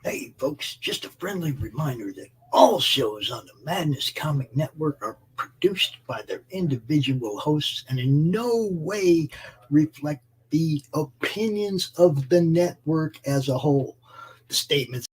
Hey, folks, just a friendly reminder that all shows on the Madness Comic Network are produced by their individual hosts and in no way reflect the opinions of the network as a whole. The statements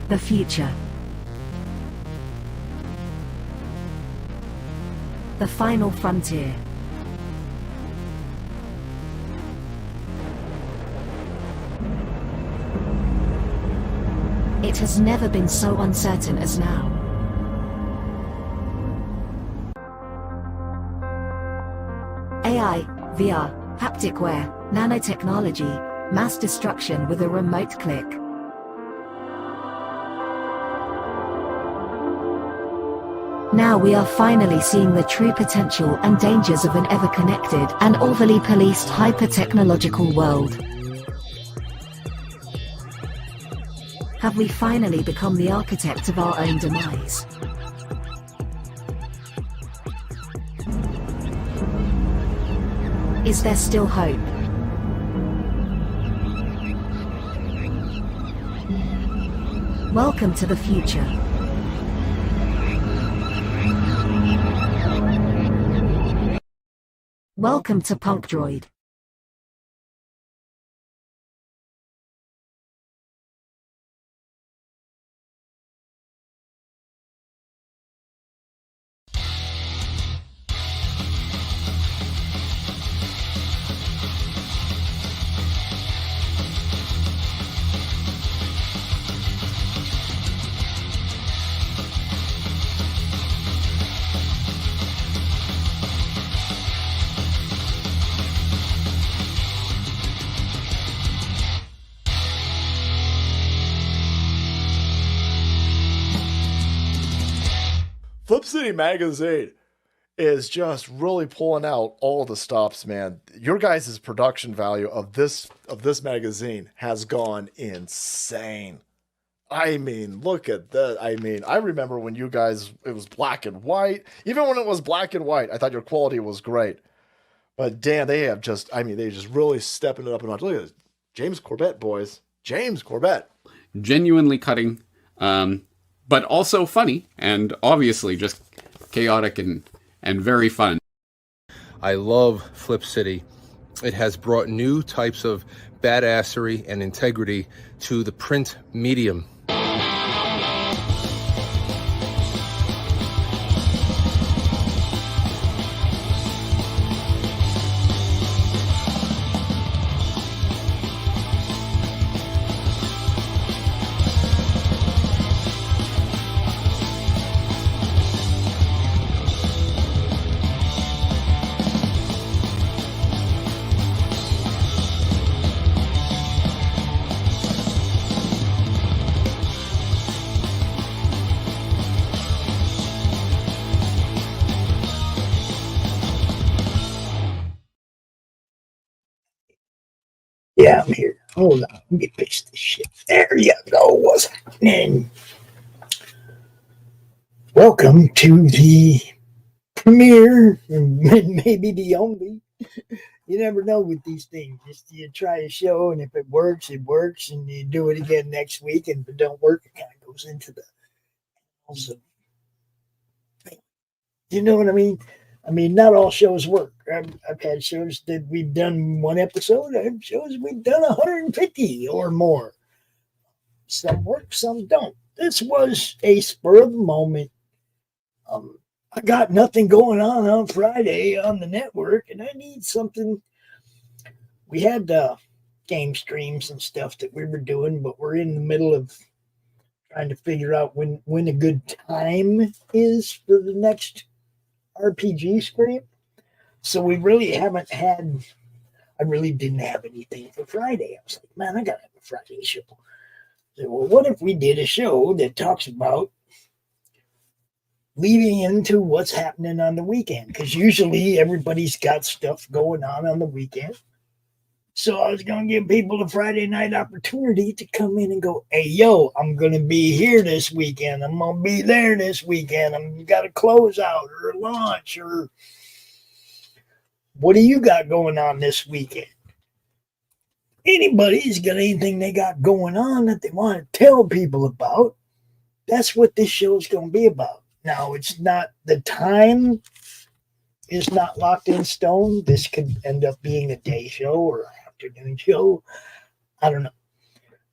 The future. The final frontier. It has never been so uncertain as now. AI, VR, haptic wear, nanotechnology, mass destruction with a remote click. Now we are finally seeing the true potential and dangers of an ever-connected and overly policed hyper-technological world. Have we finally become the architect of our own demise? Is there still hope? Welcome to the future. Welcome to Punk Droid. Flip City Magazine is just really pulling out all the stops, man. Your guys' production value of this magazine has gone insane. I mean, look at that. I mean, I remember when you guys, it was black and white. Even when it was black and white, I thought your quality was great. But damn, they have just, I mean, they just really stepping it up a notch. Look at this. James Corbett, boys. James Corbett. Genuinely cutting. But also funny, and obviously just chaotic and very fun. I love Flip City. It has brought new types of badassery and integrity to the print medium. Yeah, I'm here. Hold on. Let me fix this shit. There you go. What's happening? Welcome to the premiere, and maybe the only. You never know with these things. Just you try a show, and if it works, it works, and you do it again next week. And if it don't work, it kind of goes into the. Also, you know what I mean? I mean, not all shows work. I've had shows that we've done one episode. I have shows we've done 150 or more. Some work, some don't. This was a spur of the moment. I got nothing going on Friday on the network, and I need something. We had game streams and stuff that we were doing, but we're in the middle of trying to figure out when a good time is for the next RPG stream. So we really haven't had. I really didn't have anything for Friday. I was like, man, I gotta have a Friday show. So, well, what if we did a show that talks about leading into what's happening on the weekend? Because usually everybody's got stuff going on the weekend. So I was going to give people a Friday night opportunity to come in and go, hey, yo, I'm going to be here this weekend. I'm going to be there this weekend. I'm got a closeout or a launch, or what do you got going on this weekend? Anybody's got anything they got going on that they want to tell people about, that's what this show is going to be about. Now, it's not, the time is not locked in stone. This could end up being a day show or an afternoon show. I don't know.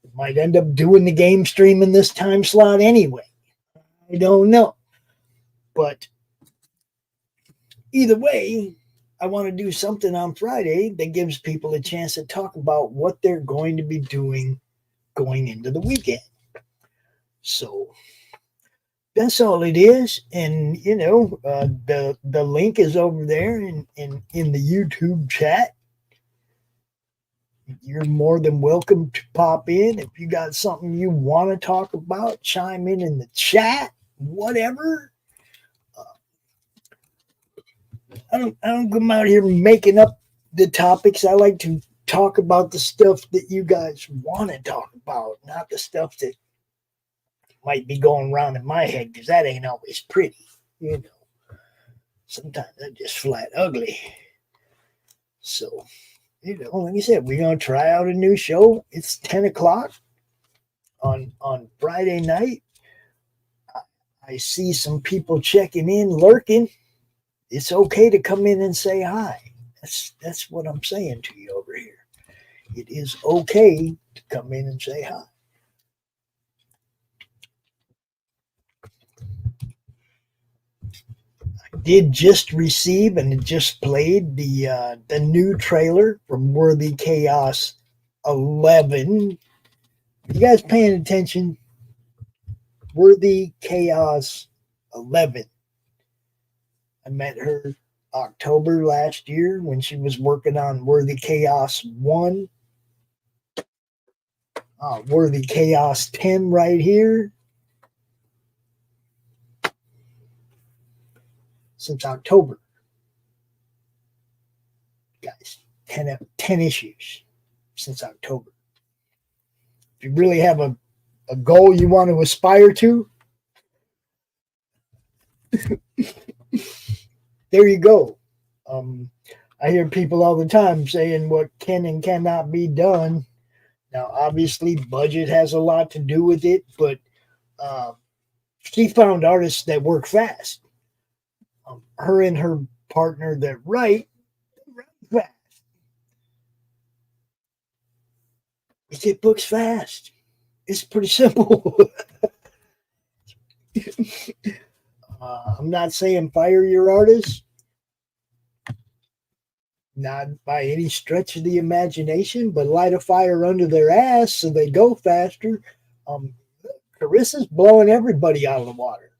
We might end up doing the game stream in this time slot anyway. I don't know. But either way, I want to do something on Friday that gives people a chance to talk about what they're going to be doing going into the weekend. So that's all it is. And, you know, the link is over there in the YouTube chat. You're more than welcome to pop in. If you got something you want to talk about, chime in the chat, whatever. I don't come out here making up the topics. I like to talk about the stuff that you guys want to talk about, not the stuff that might be going around in my head, because that ain't always pretty, you know. Sometimes that's just flat ugly. So, you know, like I said, we're gonna try out a new show. It's 10 o'clock on Friday night. I see some people checking in, lurking. It's okay to come in and say hi. That's what I'm saying to you over here. It is okay to come in and say hi. I did just receive and just played the new trailer from Worthy Chaos 11. You guys paying attention? Worthy Chaos 11. I met her October last year when she was working on Worthy Chaos 1. Worthy Chaos 10 right here. Since October. Guys, 10 issues since October. If you really have a goal you want to aspire to, there you go. I hear people all the time saying what can and cannot be done. Now, obviously, budget has a lot to do with it, but she found artists that work fast. Her and her partner that write fast. We get books fast. It's pretty simple. I'm not saying fire your artists. Not by any stretch of the imagination, but light a fire under their ass so they go faster. Carissa's blowing everybody out of the water.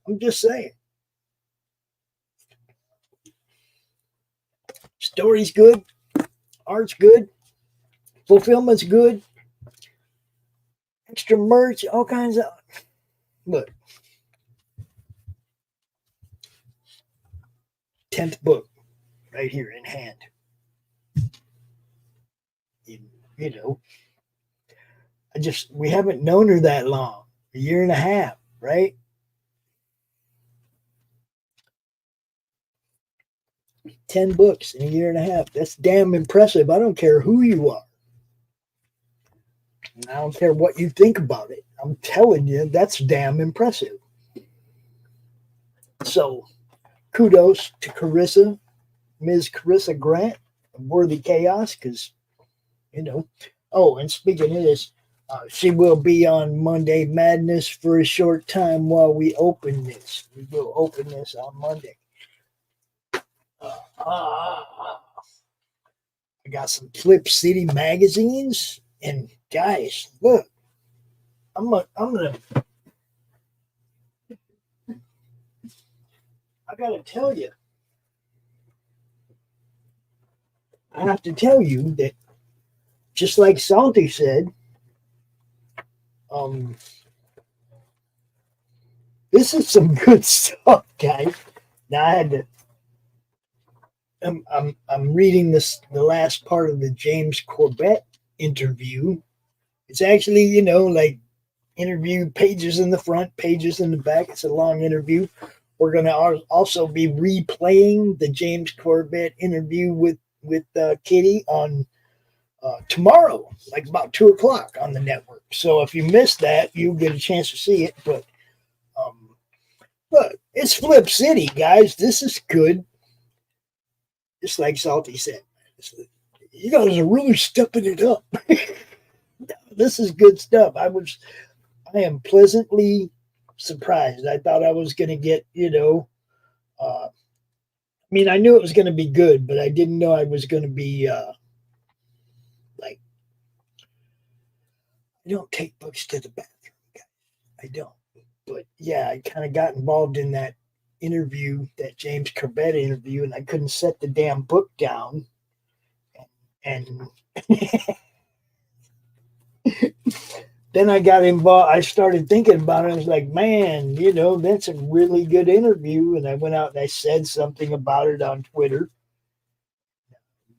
I'm just saying. Story's good. Art's good. Fulfillment's good. Extra merch, all kinds of. Look. 10th book right here in hand. you know, we haven't known her that long, a year and a half, right? Ten books in a year and a half. That's damn impressive. I don't care who you are. I don't care what you think about it. I'm telling you, that's damn impressive. So, kudos to Corissa, Ms. Corissa Grant, of Worthy Chaos, because, you know. Oh, and speaking of this, she will be on Monday Madness for a short time while we open this. We will open this on Monday. I got some Flip City magazines, and guys, look, I'm gonna. I gotta tell you, I have to tell you that, just like Salty said, this is some good stuff, guys. Now I had to. I'm reading the last part of the James Corbett interview. It's actually, you know, like interview pages in the front, pages in the back. It's a long interview. We're going to also be replaying the James Corbett interview with Kitty on tomorrow, like about 2:00 on the network. So if you missed that, you'll get a chance to see it. But look, it's Flip City, guys. This is good. Just like Salty said, you guys are really stepping it up. This is good stuff. I am pleasantly surprised. I thought I was going to get, you know, I mean, I knew it was going to be good, but I didn't know I was going to be like, I don't take books to the bathroom, guys. I don't. But yeah, I kind of got involved in that interview, that James Corbett interview, and I couldn't set the damn book down. And then I got involved. I started thinking about it. I was like, man, you know, that's a really good interview. And I went out and I said something about it on Twitter,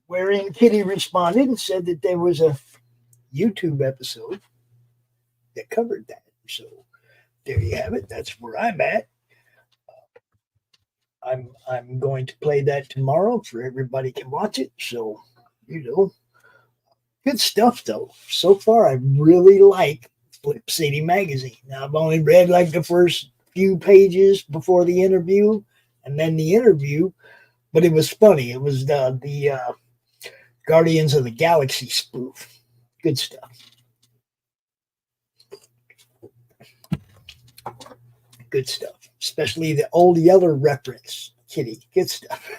wherein Kitty responded and said that there was a YouTube episode that covered that. So there you have it. That's where I'm at. I'm going to play that tomorrow for everybody can watch it. So, you know, good stuff though. So far, I really like Flip City magazine. Now I've only read like the first few pages before the interview, and then the interview, but it was funny. It was the Guardians of the Galaxy spoof. Good stuff. Good stuff. Especially the Old Yeller reference, Kitty. Good stuff.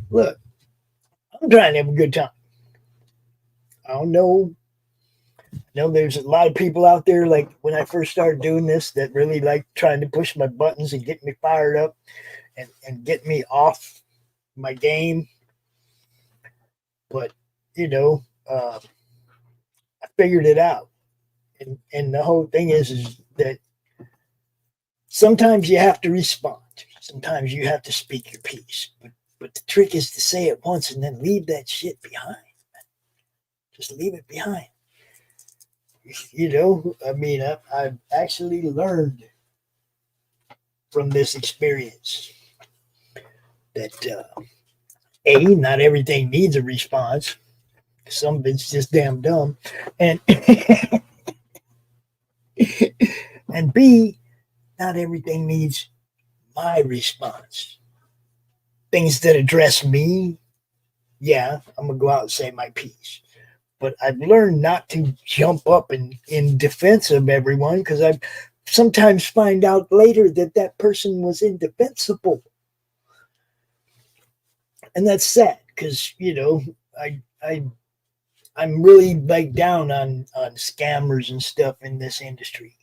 Look, I'm trying to have a good time. I don't know. I know there's a lot of people out there, like when I first started doing this, that really like trying to push my buttons and get me fired up and get me off my game. But, you know, I figured it out. And the whole thing is that sometimes you have to respond. Sometimes you have to speak your piece. But the trick is to say it once and then leave that shit behind. Just leave it behind. You know, I mean, I've actually learned from this experience that, not everything needs a response. Some of it's just damn dumb. And and B, not everything needs my response. Things that address me, yeah, I'm going to go out and say my piece. But I've learned not to jump up in defense of everyone, because I sometimes find out later that person was indefensible. And that's sad, because, you know, I'm really like down on scammers and stuff in this industry.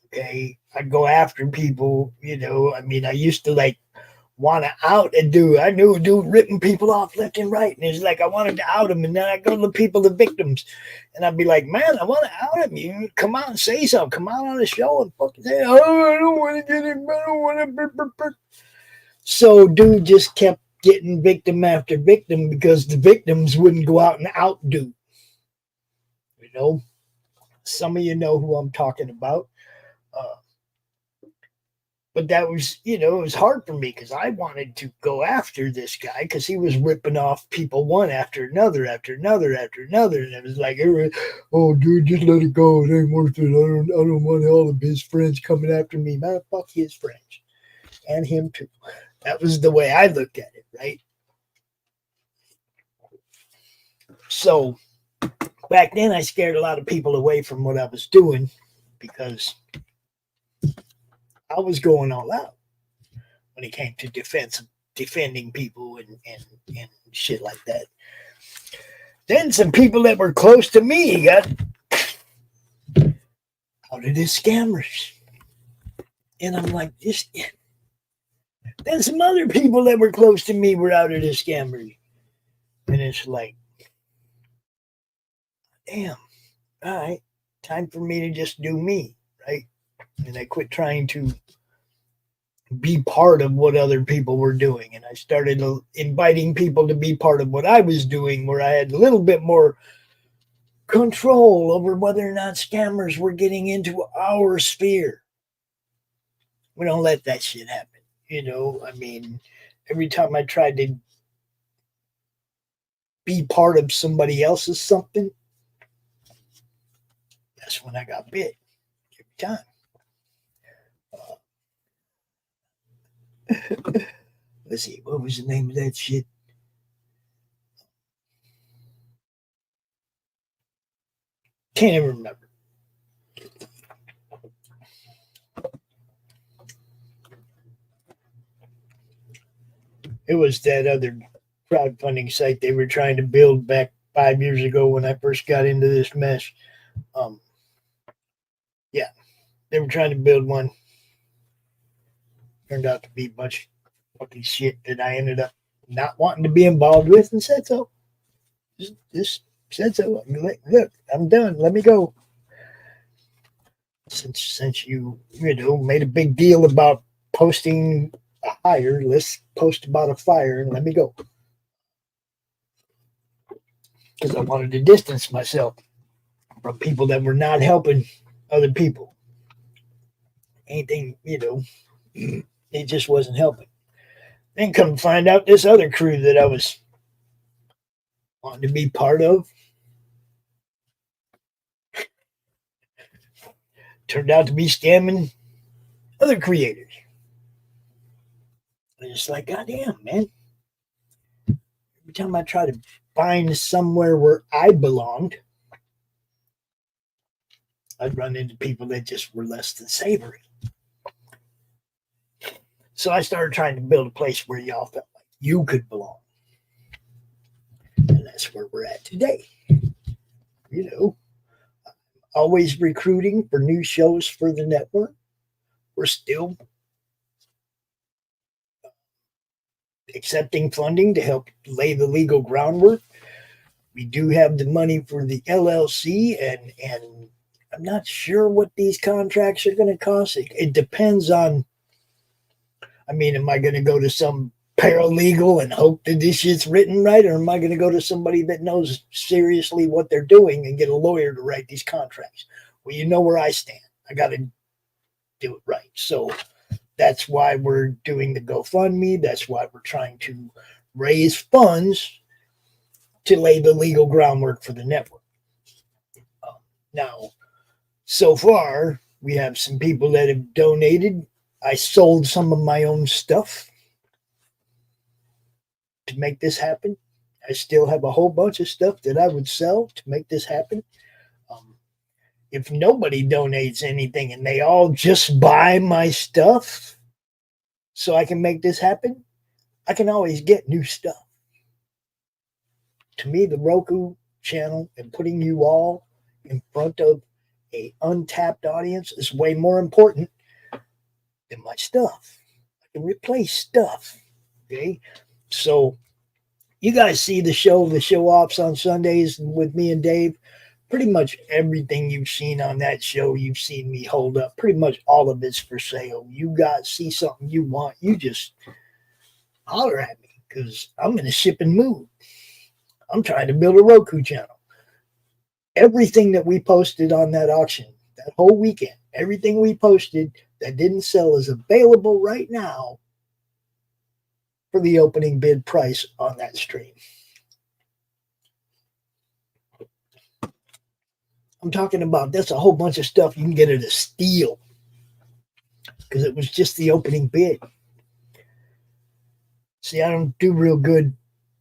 Okay. I go after people, you know, I mean, I used to like want to out a dude. I knew a dude ripping people off left and right. And it's like, I wanted to out him. And then I go to the people, the victims. And I'd be like, man, I want to out him. You come out and say something. Come out on the show and fucking say, oh, I don't want to get him. I don't want to. So dude just kept getting victim after victim because the victims wouldn't go out and outdo. You know, some of you know who I'm talking about. But that was, you know, it was hard for me because I wanted to go after this guy because he was ripping off people one after another, after another, after another. And it was like, oh, dude, just let it go. It ain't worth it. I don't want all of his friends coming after me. Man, fuck his friends. And him too. That was the way I looked at it, right? So back then I scared a lot of people away from what I was doing because I was going all out when it came to defending people and shit like that. Then some people that were close to me got out of this scammers. And I'm like, this. Then some other people that were close to me were out of this scammers. And it's like, damn, all right, time for me to just do me, right? And I quit trying to be part of what other people were doing. And I started inviting people to be part of what I was doing, where I had a little bit more control over whether or not scammers were getting into our sphere. We don't let that shit happen. You know, I mean, every time I tried to be part of somebody else's something, that's when I got bit. Every time. Let's see, what was the name of that shit? Can't even remember. It was that other crowdfunding site they were trying to build back 5 years ago when I first got into this mess. Yeah, they were trying to build one. Turned out to be a bunch of fucking shit that I ended up not wanting to be involved with and said so. Just said so. Look, I'm done. Let me go. Since you know, made a big deal about posting a hire, let's post about a fire and let me go. Because I wanted to distance myself from people that were not helping other people. Anything, you know, it just wasn't helping. Then come to find out this other crew that I was wanting to be part of turned out to be scamming other creators. And it's like, goddamn, man. Every time I try to find somewhere where I belonged, I'd run into people that just were less than savory. So I started trying to build a place where y'all felt like you could belong. And that's where we're at today. You know, always recruiting for new shows for the network. We're still accepting funding to help lay the legal groundwork. We do have the money for the LLC, and I'm not sure what these contracts are going to cost. It depends on, I mean, am I going to go to some paralegal and hope that this shit's written right, or am I going to go to somebody that knows seriously what they're doing and get a lawyer to write these contracts? Well, you know where I stand. I got to do it right. So that's why we're doing the GoFundMe. That's why we're trying to raise funds to lay the legal groundwork for the network. Now, so far, we have some people that have donated. I sold some of my own stuff to make this happen. I still have a whole bunch of stuff that I would sell to make this happen. If nobody donates anything and they all just buy my stuff so I can make this happen, I can always get new stuff. To me, the Roku channel and putting you all in front of an untapped audience is way more important than my stuff. I can replace stuff. Okay? So you guys see the show offs on Sundays with me and Dave. Pretty much everything you've seen on that show, you've seen me hold up. Pretty much all of it's for sale. You guys see something you want, you just holler at me. because I'm in a shipping mood. I'm trying to build a Roku channel. Everything that we posted on that auction, that whole weekend, everything we posted that didn't sell is available right now for the opening bid price on that stream. I'm talking about that's a whole bunch of stuff you can get at a steal because it was just the opening bid. See, I don't do real good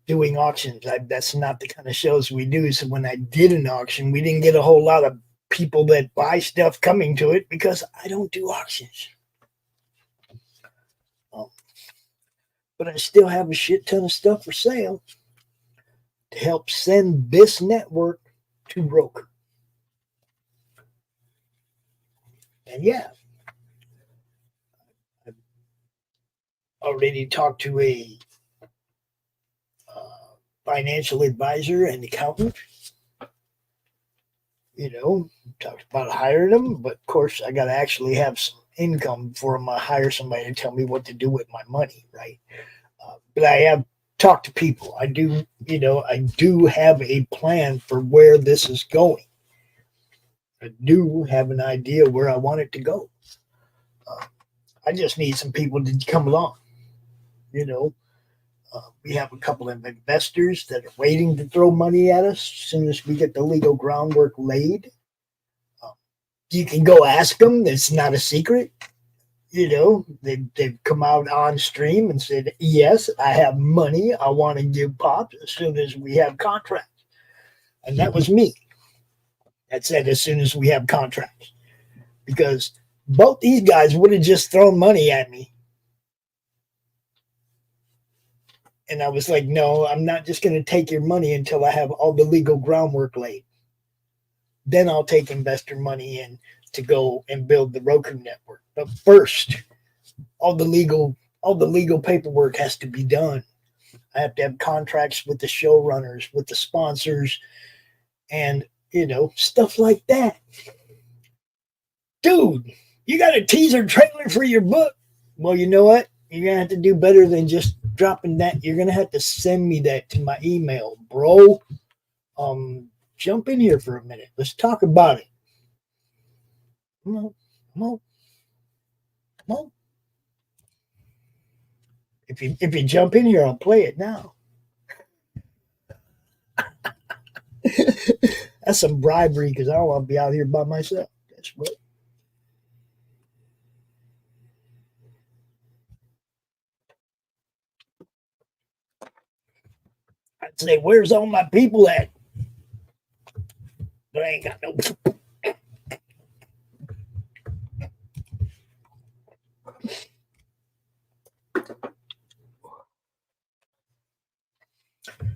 doing auctions. That's not the kind of shows we do. So when I did an auction, we didn't get a whole lot of people that buy stuff coming to it because I don't do auctions. But I still have a shit ton of stuff for sale to help send this network to Roku. And yeah, I've already talked to a financial advisor and accountant. You know, talked about hiring them, but of course I got to actually have some income before I hire somebody to tell me what to do with my money, right? But I have talked to people. I do have a plan for where this is going. I do have an idea where I want it to go. I just need some people to come along. You know, we have a couple of investors that are waiting to throw money at us as soon as we get the legal groundwork laid. You can go ask them. It's not a secret. You know, they've come out on stream and said, yes, I have money. I want to give Pops as soon as we have contracts. And that was me. That said, as soon as we have contracts. Because both these guys would have just thrown money at me. And I was like, no, I'm not just going to take your money until I have all the legal groundwork laid. Then I'll take investor money in to go and build the Roku network. But first, all the legal paperwork has to be done. I have to have contracts with the showrunners, with the sponsors, and stuff like that. Dude, you got a teaser trailer for your book. Well, you know what? You're gonna have to do better than just dropping that. You're gonna have to send me that to my email, bro. Jump in here for a minute. Let's talk about it. Come on. If you jump in here, I'll play it now. That's some bribery because I don't want to be out here by myself. That's what. I'd say, where's all my people at? But I ain't got no people.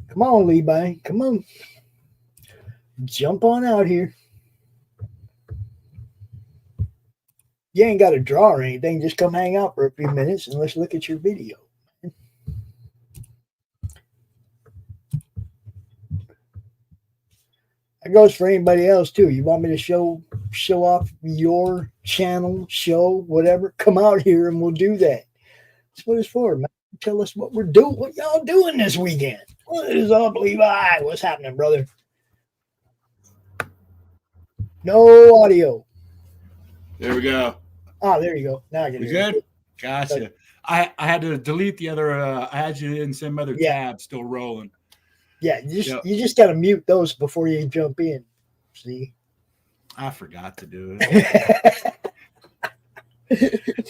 Come on, Levi. Come on. Jump on out here. You ain't got to draw or anything. Just come hang out for a few minutes and let's look at your video. That goes for anybody else too. You want me to show off your channel, show, whatever? Come out here and we'll do that. That's what it's for, man. Tell us what we're doing, what y'all doing this weekend. What is up, Levi? What's happening, brother? No audio. There we go. Oh, there you go. Now I get it. Good? Gotcha. I had to delete the other. I had you in some other tab still rolling. Yeah, you just got to mute those before you jump in. See? I forgot to do it.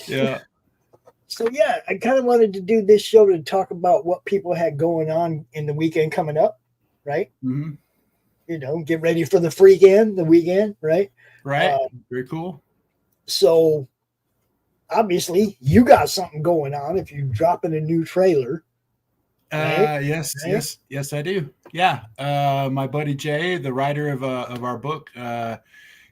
Yeah. So, yeah, I kind of wanted to do this show to talk about what people had going on in the weekend coming up, right? Mm-hmm. Get ready for the Freakend, the weekend, right? Right. Very cool. So, obviously, you got something going on if you're dropping a new trailer. Right? Yes, I do. Yeah. My buddy Jay, the writer of our book,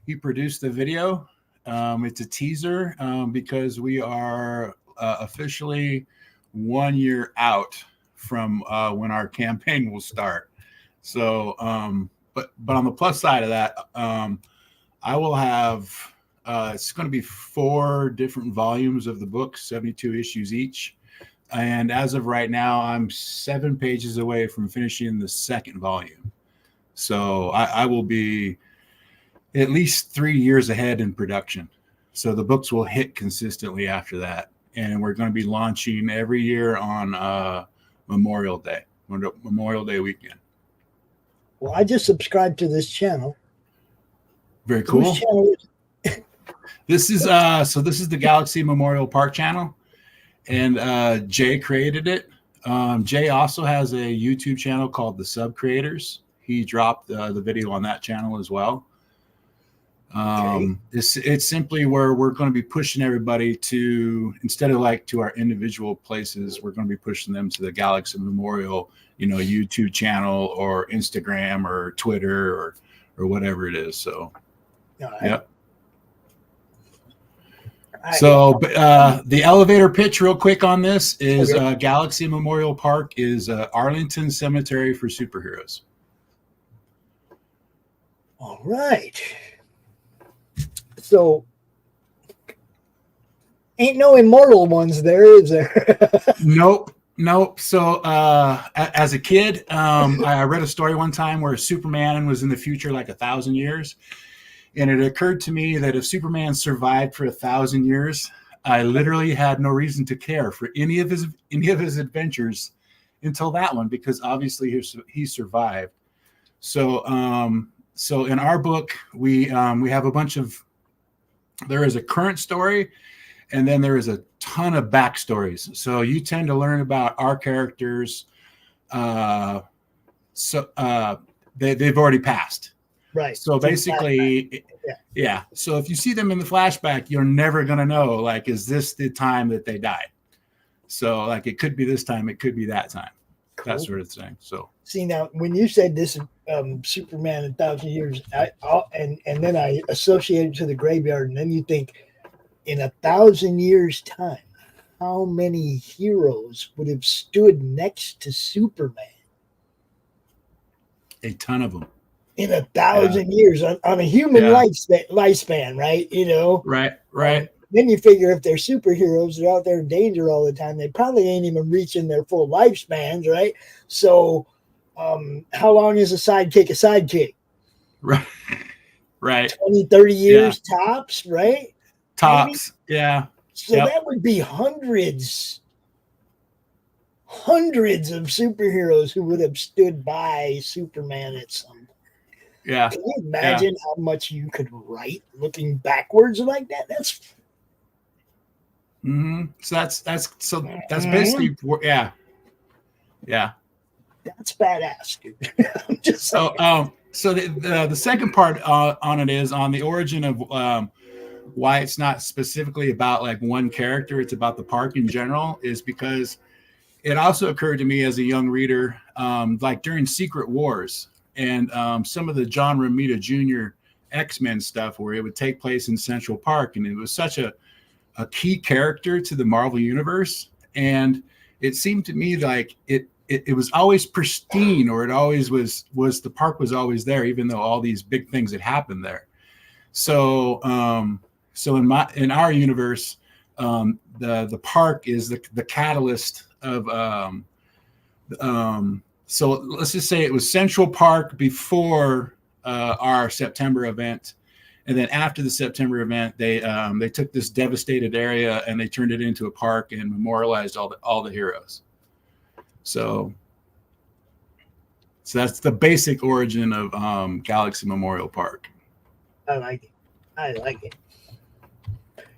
he produced the video. It's a teaser because we are officially 1 year out from when our campaign will start. So, but on the plus side of that, I will have it's going to be 4 different volumes of the book, 72 issues each. And as of right now, I'm 7 pages away from finishing the second volume. So I will be at least 3 years ahead in production. So the books will hit consistently after that. And we're going to be launching every year on Memorial Day weekend. Well, I just subscribed to this channel. Very cool. Whose channel is it? This is this is the Galaxy Memorial Park channel, and Jay created it. Jay also has a YouTube channel called The Sub Creators. He dropped the video on that channel as well. It's simply where we're going to be pushing everybody to, instead of like to our individual places, we're going to be pushing them to the Galaxy Memorial, YouTube channel or Instagram or Twitter or whatever it is. So, yep. So the elevator pitch real quick on this is Galaxy Memorial Park is Arlington Cemetery for superheroes. All right. So ain't no immortal ones there, is there? Nope. So as a kid, I read a story one time where Superman was in the future like 1,000 years. And it occurred to me that if Superman survived for 1,000 years, I literally had no reason to care for any of his adventures until that one, because obviously he survived. So in our book, we have a bunch of, there is a current story, and then there is a ton of backstories. So you tend to learn about our characters. They've already passed. Right. So basically, yeah. So if you see them in the flashback, you're never going to know, like, is this the time that they died? So like, it could be this time, it could be that time, that sort of thing. So see, now when you said this Superman 1,000 years, and then I associated to the graveyard, and then you think in 1,000 years time, how many heroes would have stood next to Superman? A ton of them. In 1,000 years on a human lifespan, right? Right. Then you figure if they're superheroes, they're out there in danger all the time. They probably ain't even reaching their full lifespans, right? So, how long is a sidekick? Right. 20, 30 years tops, right? Tops, maybe? Yeah. So that would be hundreds of superheroes who would have stood by Superman at some point. Yeah. Can you imagine how much you could write looking backwards like that? That's So that's basically yeah. That's badass, dude. I'm just saying. So the second part on it is on the origin of why it's not specifically about like one character, it's about the park in general, is because it also occurred to me as a young reader, like during Secret Wars and some of the John Romita Jr. X-Men stuff, where it would take place in Central Park, and it was such a key character to the Marvel universe, and it seemed to me like it was always pristine, or it always was the park was always there, even though all these big things had happened there. So in our universe, the park is the catalyst of so let's just say it was Central Park before our September event, and then after the September event, they took this devastated area and they turned it into a park and memorialized all the heroes. So that's the basic origin of Galaxy Memorial Park. I like it.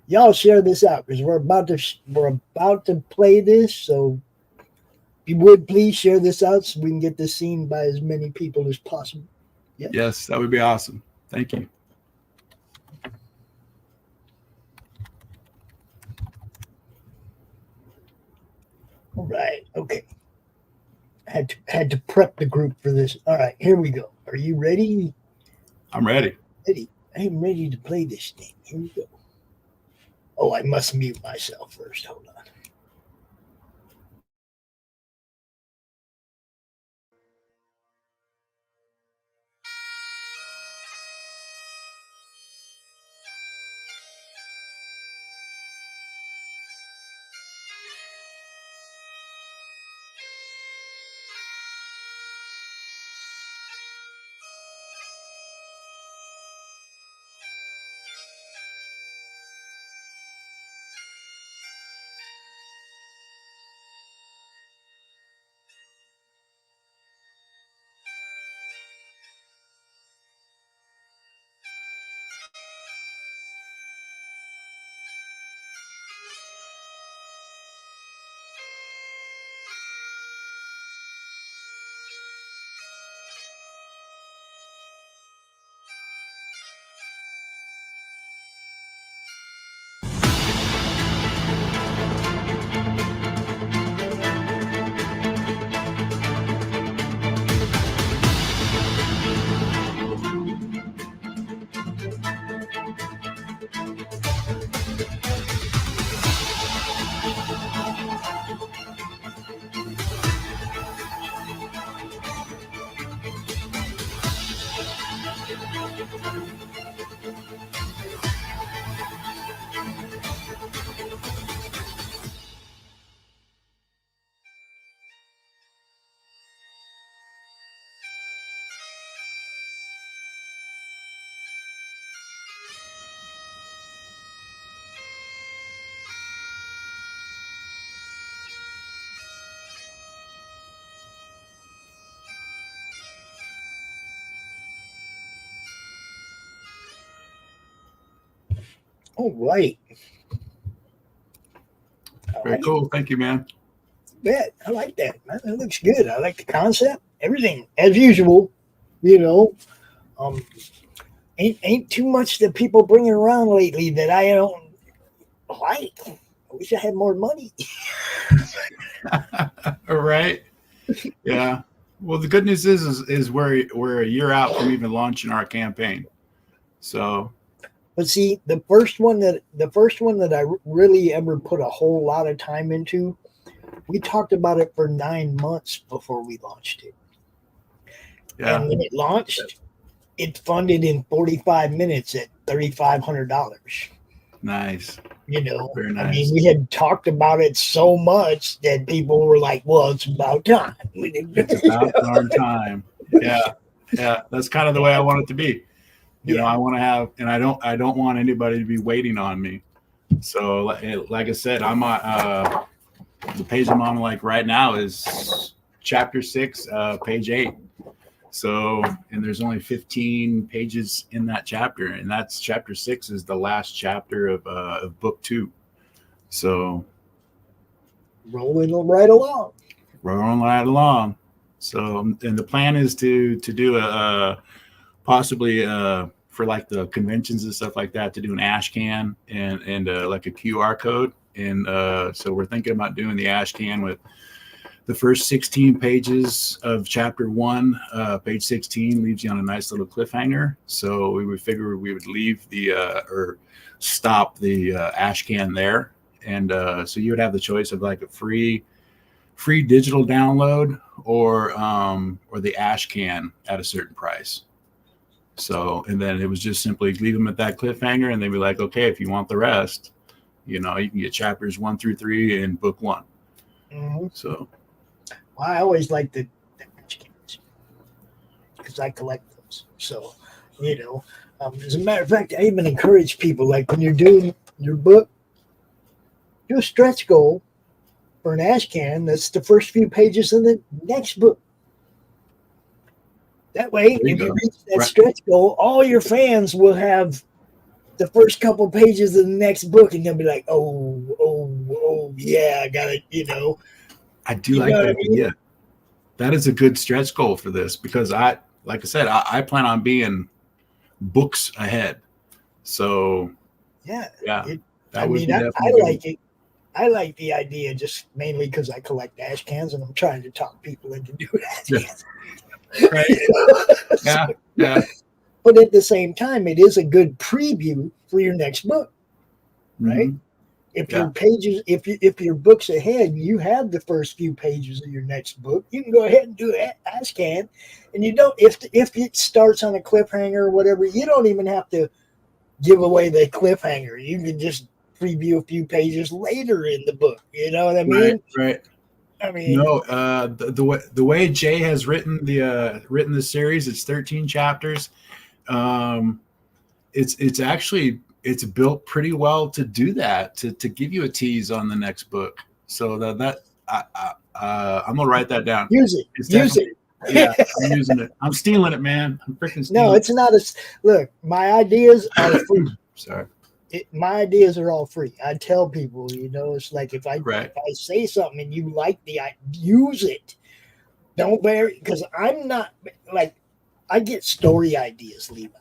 Y'all share this out, because we're about to play this. So if you would please share this out so we can get this seen by as many people as possible. Yep. Yes, that would be awesome. Thank you. All right. Okay. Had to prep the group for this. All right, here we go. Are you ready? I'm ready. I'm ready to play this thing. Here we go. Oh, I must mute myself first. Hold on. All right. Very cool. Thank you, man. Yeah, I like that. Man, that looks good. I like the concept. Everything as usual. You know, ain't too much that people bringing around lately that I don't like. I wish I had more money. All right. Yeah. Well, the good news is we're a year out from even launching our campaign. So, but see, the first one that I really ever put a whole lot of time into, we talked about it for 9 months before we launched it. Yeah. And when it launched, it funded in 45 minutes at $3,500. Nice. You know, very nice. I mean, we had talked about it so much that people were like, well, it's about time. It's about darn time. Yeah. Yeah. That's kind of the way I want it to be. You know, I want to have, and I don't want anybody to be waiting on me. So like I said, I'm on, the page I'm on like right now is chapter 6, page 8. So, and there's only 15 pages in that chapter, and that's chapter 6 is the last chapter of book 2. So rolling right along. So, and the plan is to do a possibly for like the conventions and stuff like that, to do an ash can and like a QR code. And so we're thinking about doing the ash can with the first 16 pages of chapter 1. Page 16 leaves you on a nice little cliffhanger. So we would figure we would leave the or stop the ash can there. And so you would have the choice of like a free digital download or the ash can at a certain price. So, and then it was just simply leave them at that cliffhanger, and they'd be like, okay, if you want the rest, you know, you can get chapters 1 through 3 in book 1. Mm-hmm. So, well, I always like the ash cans because I collect those. So, you know, as a matter of fact, I even encourage people, like when you're doing your book, do a stretch goal for an ash can that's the first few pages of the next book. That way, if you reach that stretch goal, all your fans will have the first couple pages of the next book, and they'll be like, oh, yeah, I got it, you know. I do like that idea. That is a good stretch goal for this because like I said, I plan on being books ahead. So, yeah. I like it. I like the idea just mainly because I collect ash cans, and I'm trying to talk people into doing ash cans. Right. Yeah. But at the same time, it is a good preview for your next book, right? Mm-hmm. If your pages, if your book's ahead, you have the first few pages of your next book, you can go ahead and do an ash can, and you don't. If it starts on a cliffhanger or whatever, you don't even have to give away the cliffhanger. You can just preview a few pages later in the book. You know what I mean? Right. I mean, no, the way Jay has written the series, it's 13 chapters. It's actually built pretty well to do that, to give you a tease on the next book. So that I'm gonna write that down. Use it. Yeah, I'm using it. I'm stealing it, man. I'm freaking stealing it. No, it's not look. My ideas are free. Sorry. My ideas are all free. I tell people, you know, it's like if I say something and you like use it. Don't because I'm not like, I get story ideas, Levi.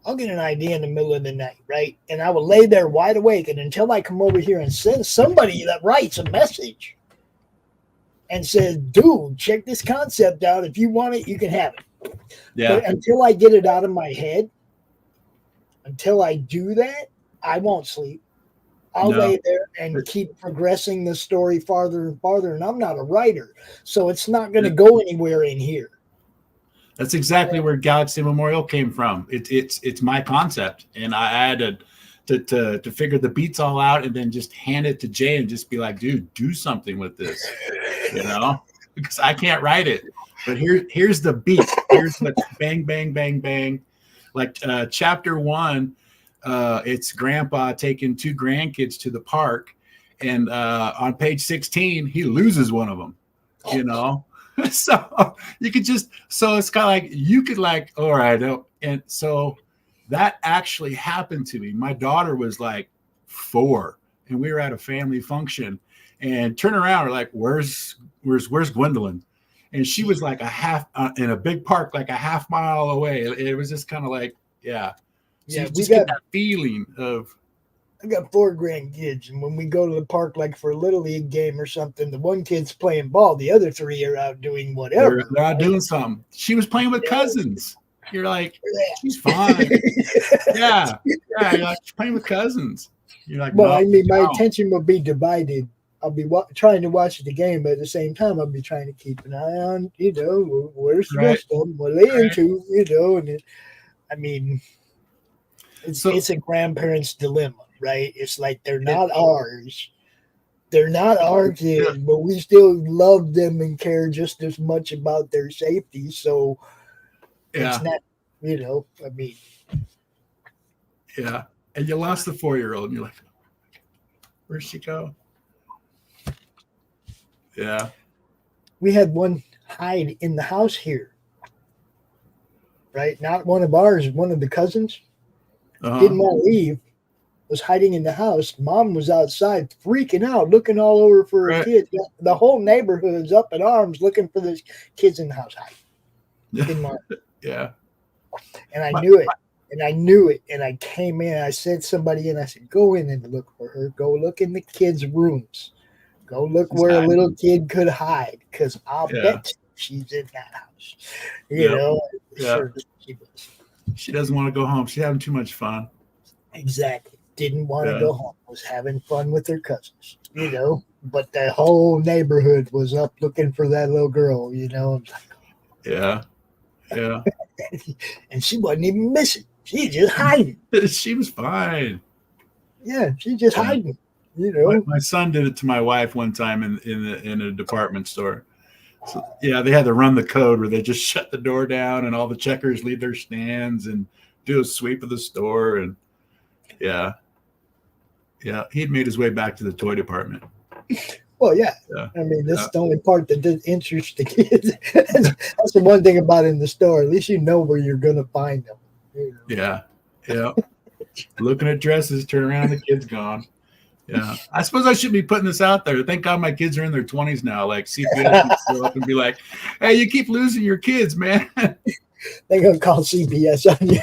I'll get an idea in the middle of the night, right? And I will lay there wide awake, and until I come over here and send somebody that writes a message and says, dude, check this concept out. If you want it, you can have it. Yeah. But until I get it out of my head, until I do that, I won't sleep. I'll lay there and keep progressing the story farther and farther. And I'm not a writer, so it's not going to go anywhere in here. That's exactly where Galaxy Memorial came from. It's my concept, and I had to figure the beats all out, and then just hand it to Jay and just be like, dude, do something with this, you know, because I can't write it. But here's the beat. Here's the bang, bang, bang, bang. Like chapter 1, it's Grandpa taking 2 grandkids to the park, and on page 16, he loses one of them. You know, so you could it's kind of like you could like, all right, and so that actually happened to me. My daughter was like 4, and we were at a family function, and turn around, we're like, where's Gwendolyn? And she was like a half in a big park, like a half mile away. It was just kind of like, yeah. So you just get that feeling of. I got 4 grandkids, and when we go to the park, like for a little league game or something, the one kid's playing ball, the other 3 are out doing whatever. They're out doing something. She was playing with cousins. You're like, she's fine. Yeah. You're like, she's playing with cousins. You're like, well, no, I mean, my attention will be divided. I'll be trying to watch the game, but at the same time, I'll be trying to keep an eye on, where's the rest of them? What are they into? And I mean, it's a grandparent's dilemma. Right? It's like they're not ours. They're not our kids, but we still love them and care just as much about their safety. So it's not, I mean. Yeah. And you lost the 4-year-old and you're like, where'd she go? Yeah. We had one hide in the house here. Right? Not one of ours, one of the cousins. Didn't want to leave. Was hiding in the house. Mom was outside freaking out, looking all over for her kids. The whole neighborhood's up in arms looking for this kids in the house hiding. Yeah. And I knew it. And I knew it. And I came in. I sent somebody in. I said, go in and look for her. Go look in the kids' rooms. Go look where a little kid could hide. Because I'll bet she's in that house. You know? Yeah. Sure she does. She doesn't want to go home. She's having too much fun. Exactly. Didn't want to go home, was having fun with her cousins, but the whole neighborhood was up looking for that little girl, Yeah. And she wasn't even missing. She just hiding. She was fine. Yeah, she just hiding, My son did it to my wife one time in a department store. So, they had to run the code where they just shut the door down and all the checkers leave their stands and do a sweep of the store. And he'd made his way back to the toy department. Well, I mean, this is the only part that did interest the kids. That's the one thing about in the store. At least you know where you're going to find them. Yeah. Looking at dresses, turn around, the kid's gone. Yeah. I suppose I should be putting this out there. Thank God my kids are in their 20s now. Like CPS can show up and be like, hey, you keep losing your kids, man. They're going to call CPS on you.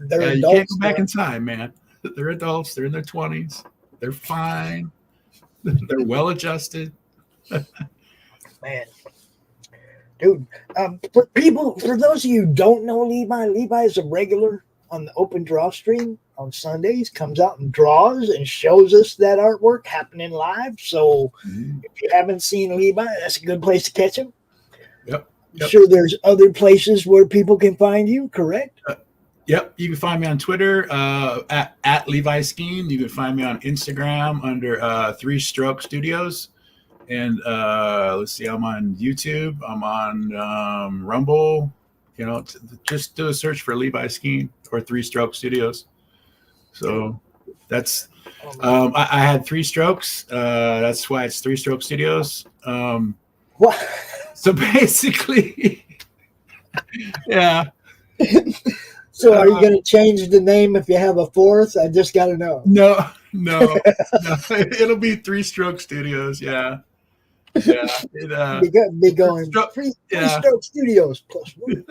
They're adults, you can't go back in time, man. They're adults. They're in their 20s. They're fine. They're well adjusted. Man. Dude, for those of you who don't know Levi is a regular on the open draw stream on Sundays, comes out and draws and shows us that artwork happening live. So if you haven't seen Levi, that's a good place to catch him. Yep. I'm sure there's other places where people can find you, correct? Yep. You can find me on Twitter at Levi Skeen. You can find me on Instagram under 3 Stroke Studios. And let's see, I'm on YouTube. I'm on Rumble. Just do a search for Levi Skeen or 3 Stroke Studios. So that's I had 3 strokes. That's why it's 3 Stroke Studios. What? So basically, yeah. So are you going to change the name if you have a 4th? I just got to know. No. It'll be 3 Stroke Studios. Yeah. Be going 3 Stroke Studios plus 1.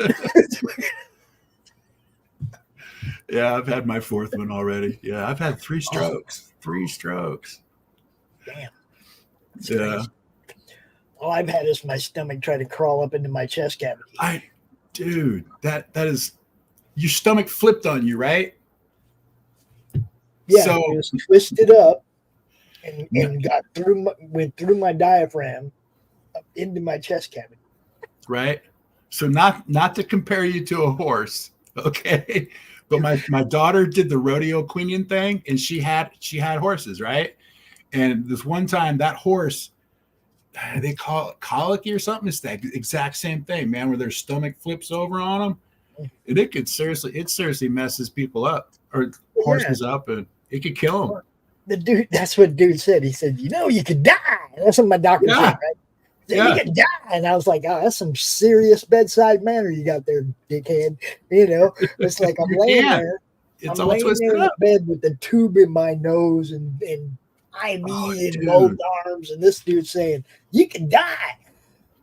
Yeah, I've had my 4th one already. Yeah, I've had 3 strokes. 3 strokes. Damn. That's yeah. Crazy. All I've had is my stomach try to crawl up into my chest cavity. Dude, that is, your stomach flipped on you, right? Yeah, it was twisted up and went through my diaphragm up into my chest cavity. Right. So not to compare you to a horse, okay? But my daughter did the rodeo queenian thing, and she had horses, right? And this one time, that horse, they call it colicky or something. It's that exact same thing, man, where their stomach flips over on them. And it seriously messes people up or horses up, and it could kill them. That's what dude said. He said, you could die. That's what my doctor said, right? You can die. And I was like, oh, that's some serious bedside manner you got there, dickhead. You know, it's like I'm laying there. It's I'm all laying twisted there in up. the bed with the tube in my nose and IV in both arms, and this dude saying, "You can die."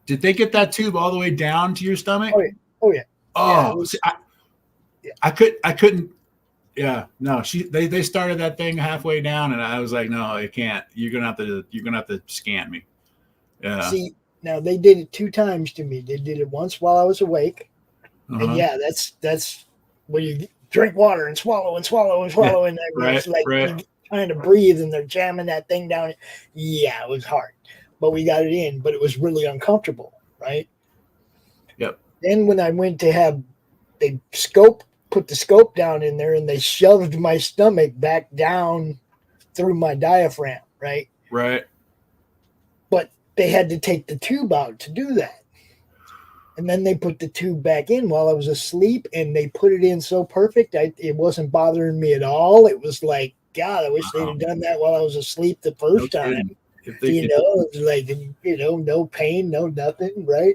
Did they get that tube all the way down to your stomach? Oh yeah. Oh yeah. Oh, yeah, I couldn't. Yeah, no. They started that thing halfway down, and I was like, no, it can't. You're gonna have to scan me. Yeah. See, now they did it 2 times to me. They did it once while I was awake, and yeah, that's when you drink water and swallow and swallow and swallow, and it's like you're trying to breathe, and they're jamming that thing down. Yeah, it was hard, but we got it in. But it was really uncomfortable, right? Yep. Then when I went to have put the scope down in there, and they shoved my stomach back down through my diaphragm, right? Right. But they had to take the tube out to do that. And then they put the tube back in while I was asleep, and they put it in so perfect, it wasn't bothering me at all. It was like, God, I wish they'd have done that while I was asleep the first time. It was like, no pain, no nothing, right?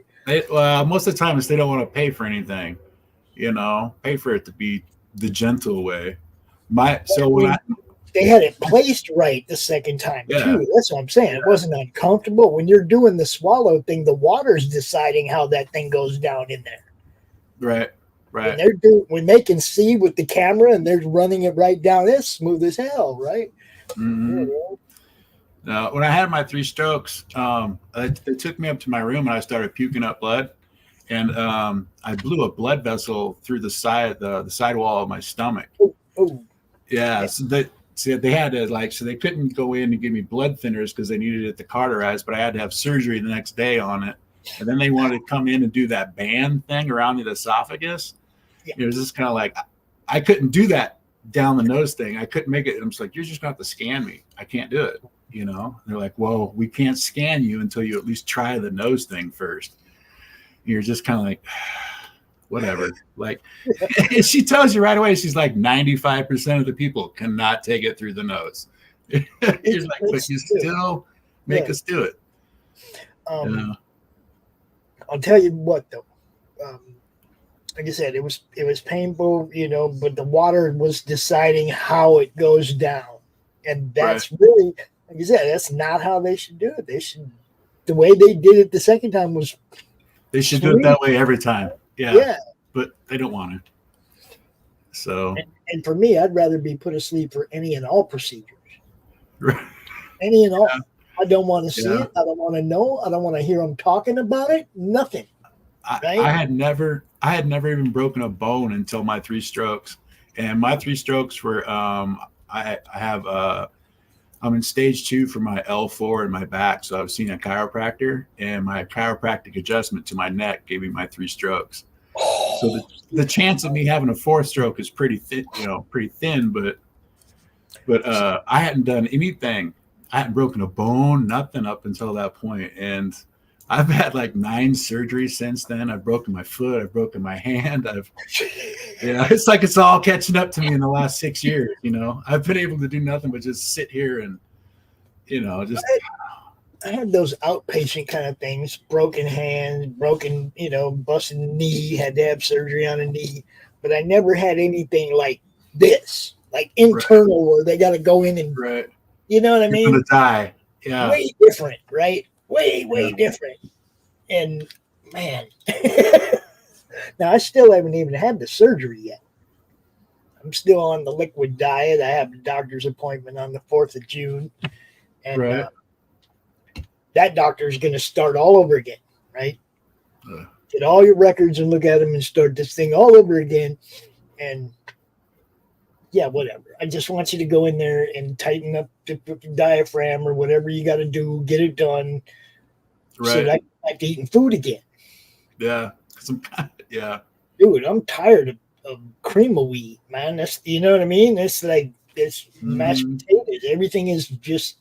Most of the time, they don't want to pay for anything. Pay for it to be the gentle way. They had it placed right the second time too. That's what I'm saying. It wasn't uncomfortable. When you're doing the swallow thing, the water's deciding how that thing goes down in there. Right. Right. When they can see with the camera and they're running it right down, it's smooth as hell, right? Mm-hmm. Now, when I had my 3 strokes, they took me up to my room and I started puking up blood. And I blew a blood vessel through the sidewall of my stomach. Oh. Yeah. So they had to so they couldn't go in and give me blood thinners because they needed it to cauterize, but I had to have surgery the next day on it. And then they wanted to come in and do that band thing around the esophagus. Yeah. It was just kind of like, I couldn't do that down the nose thing. I couldn't make it. I'm just like, you're just going to have to scan me. I can't do it. They're like, well, we can't scan you until you at least try the nose thing first. You're just kind of like, whatever. Like, she tells you right away, she's like, 95% of the people cannot take it through the nose. You're like, but you still make us do it. I'll tell you what, though. Like I said, it was painful, but the water was deciding how it goes down. And that's really, like I said, that's not how they should do it. The way they did it the second time was, they should do it that way every time. Yeah. But they don't want to. So. And for me, I'd rather be put asleep for any and all procedures. Right. Any and all. I don't want to see it. I don't want to know. I don't want to hear them talking about it. Nothing. Right? I had never even broken a bone until my 3 strokes. And my 3 strokes were, I'm in stage 2 for my L4 in my back. So I was seeing a chiropractor, and my chiropractic adjustment to my neck gave me my 3 strokes. So the chance of me having a 4th stroke is pretty thin, but I hadn't done anything. I hadn't broken a bone, nothing up until that point. And I've had like 9 surgeries since then. I've broken my foot. I've broken my hand. It's like it's all catching up to me in the last 6 years. I've been able to do nothing but just sit here and, I had those outpatient kind of things, broken hand, busted knee, had to have surgery on a knee, but I never had anything like this, like internal where they got to go in and, you know what I mean? You're gonna die. Yeah. Way different, right? Way different. And man, now I still haven't even had the surgery yet. I'm still on the liquid diet. I have a doctor's appointment on the 4th of June. And that doctor is going to start all over again, right? Get all your records and look at them and start this thing all over again. And yeah, whatever. I just want you to go in there and tighten up the diaphragm or whatever you got to do, get it done. So that I can back to eating food again. Yeah. Dude, I'm tired of cream of wheat, man. That's, you know what I mean? It's like, it's mashed potatoes. Everything is just,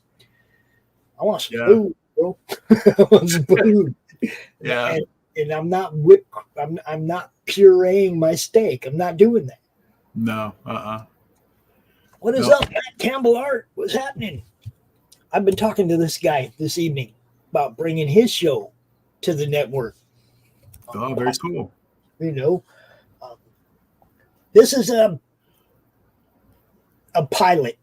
I want some food, bro. I want some food. Yeah. And I'm not I'm not pureeing my steak. I'm not doing that. No. What is up, Matt Campbell Art? What's happening? I've been talking to this guy this evening about bringing his show to the network. Oh, very cool. You know, this is a pilot,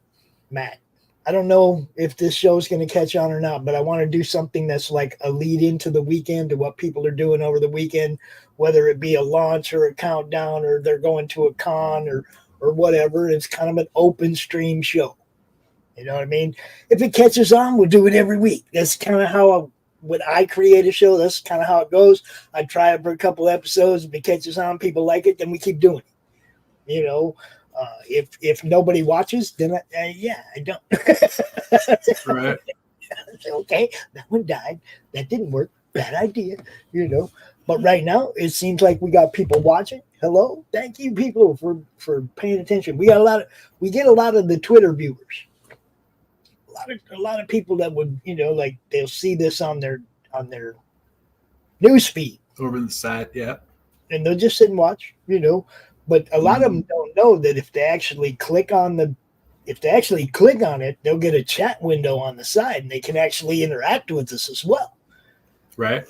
Matt. I don't know if this show is going to catch on or not, but I want to do something that's like a lead into the weekend to what people are doing over the weekend, whether it be a launch or a countdown or they're going to a con or whatever. It's kind of an open stream show. You know what I mean? If it catches on, we'll do it every week. That's kind of how when I create a show, that's kind of how it goes. I try it for a couple episodes. If it catches on, people like it, then we keep doing it. You know, if nobody watches, then I don't. Right. Okay, that one died. That didn't work. Bad idea. You know, but right now it seems like we got people watching. Hello, thank you, people, for paying attention. We get a lot of the Twitter viewers. A lot of people that would, you know, like they'll see this on their news feed Over in the side, yeah. And they'll just sit and watch, you know. But a lot of them don't know that if they actually click on it, they'll get a chat window on the side and they can actually interact with us as well. Right.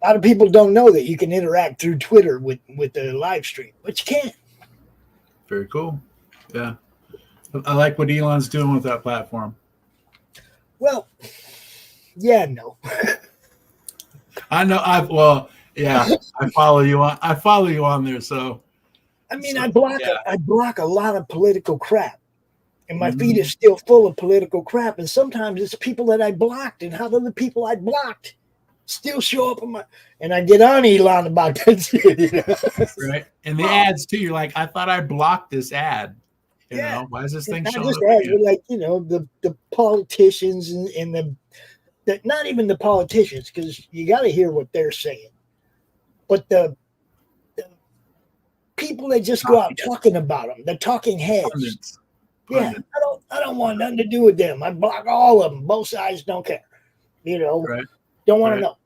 A lot of people don't know that you can interact through Twitter with the live stream, but you can. Very cool. Yeah. I like what Elon's doing with that platform. Well, yeah, no. I know. I follow you on there. So, I mean, I block a lot of political crap, and my feed is still full of political crap. And sometimes it's people that I blocked, and how do the people I blocked still show up and I get on Elon about that shit, you know? Right. And the ads too. You're like, I thought I blocked this ad. You know, why is this thing showing up? Like, you know, the politicians and the not even the politicians, because you got to hear what they're saying, but the people that just go out talking about them, the talking heads. Yeah, I don't want nothing to do with them. I block all of them. Both sides don't care. You know, don't want to know.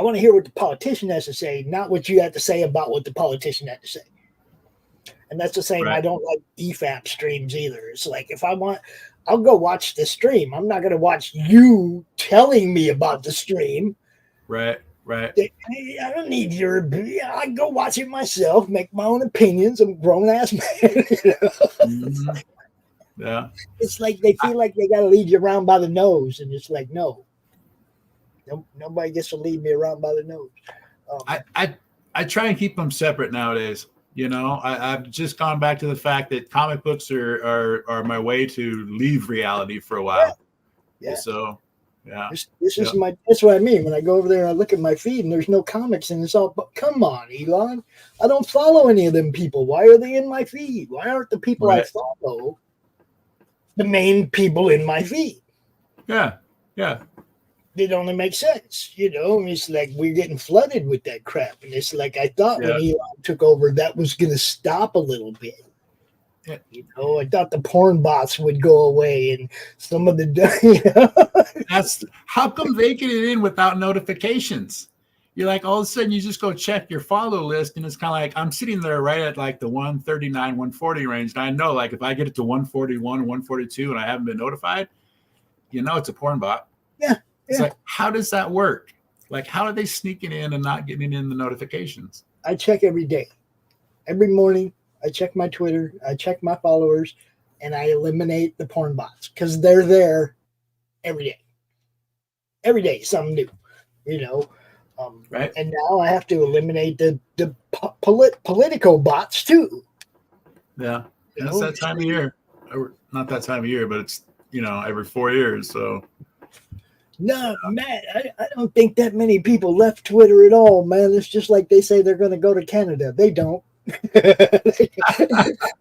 I want to hear what the politician has to say, not what you have to say about what the politician had to say. And that's the same. I don't like EFAP streams either. It's like if I want, I'll go watch the stream. I'm not going to watch you telling me about the stream. Right. I don't need your. I go watch it myself, make my own opinions. I'm a grown ass man. You know? Yeah. It's like they feel like they got to lead you around by the nose, and it's like no, nobody gets to lead me around by the nose. I try and keep them separate nowadays. You know, I've just gone back to the fact that comic books are my way to leave reality for a while. Yeah. So, yeah. This is that's what I mean. When I go over there and I look at my feed and there's no comics and it's all, but come on, Elon. I don't follow any of them people. Why are they in my feed? Why aren't the people I follow the main people in my feed? Yeah. It only makes sense, you know. It's like we're getting flooded with that crap, and it's like I thought when Elon took over, that was going to stop a little bit. Yeah. You know, I thought the porn bots would go away, and some of the, you know? That's how come they get it in without notifications? You're like all of a sudden you just go check your follow list, and it's kind of like I'm sitting there right at like the 139, 140 range, and I know like if I get it to 141, 142, and I haven't been notified, you know, it's a porn bot. Yeah. It's like, how does that work? Like, how are they sneaking in and not getting in the notifications? I check every day. Every morning, I check my Twitter, I check my followers, and I eliminate the porn bots because they're there every day. Every day, something new, you know. Right. And now I have to eliminate the political bots too. Yeah. That's that time of year. Not that time of year, but it's, you know, every 4 years. So. No, Matt, I don't think that many people left Twitter at all, man. It's just like they say they're going to go to Canada. They don't.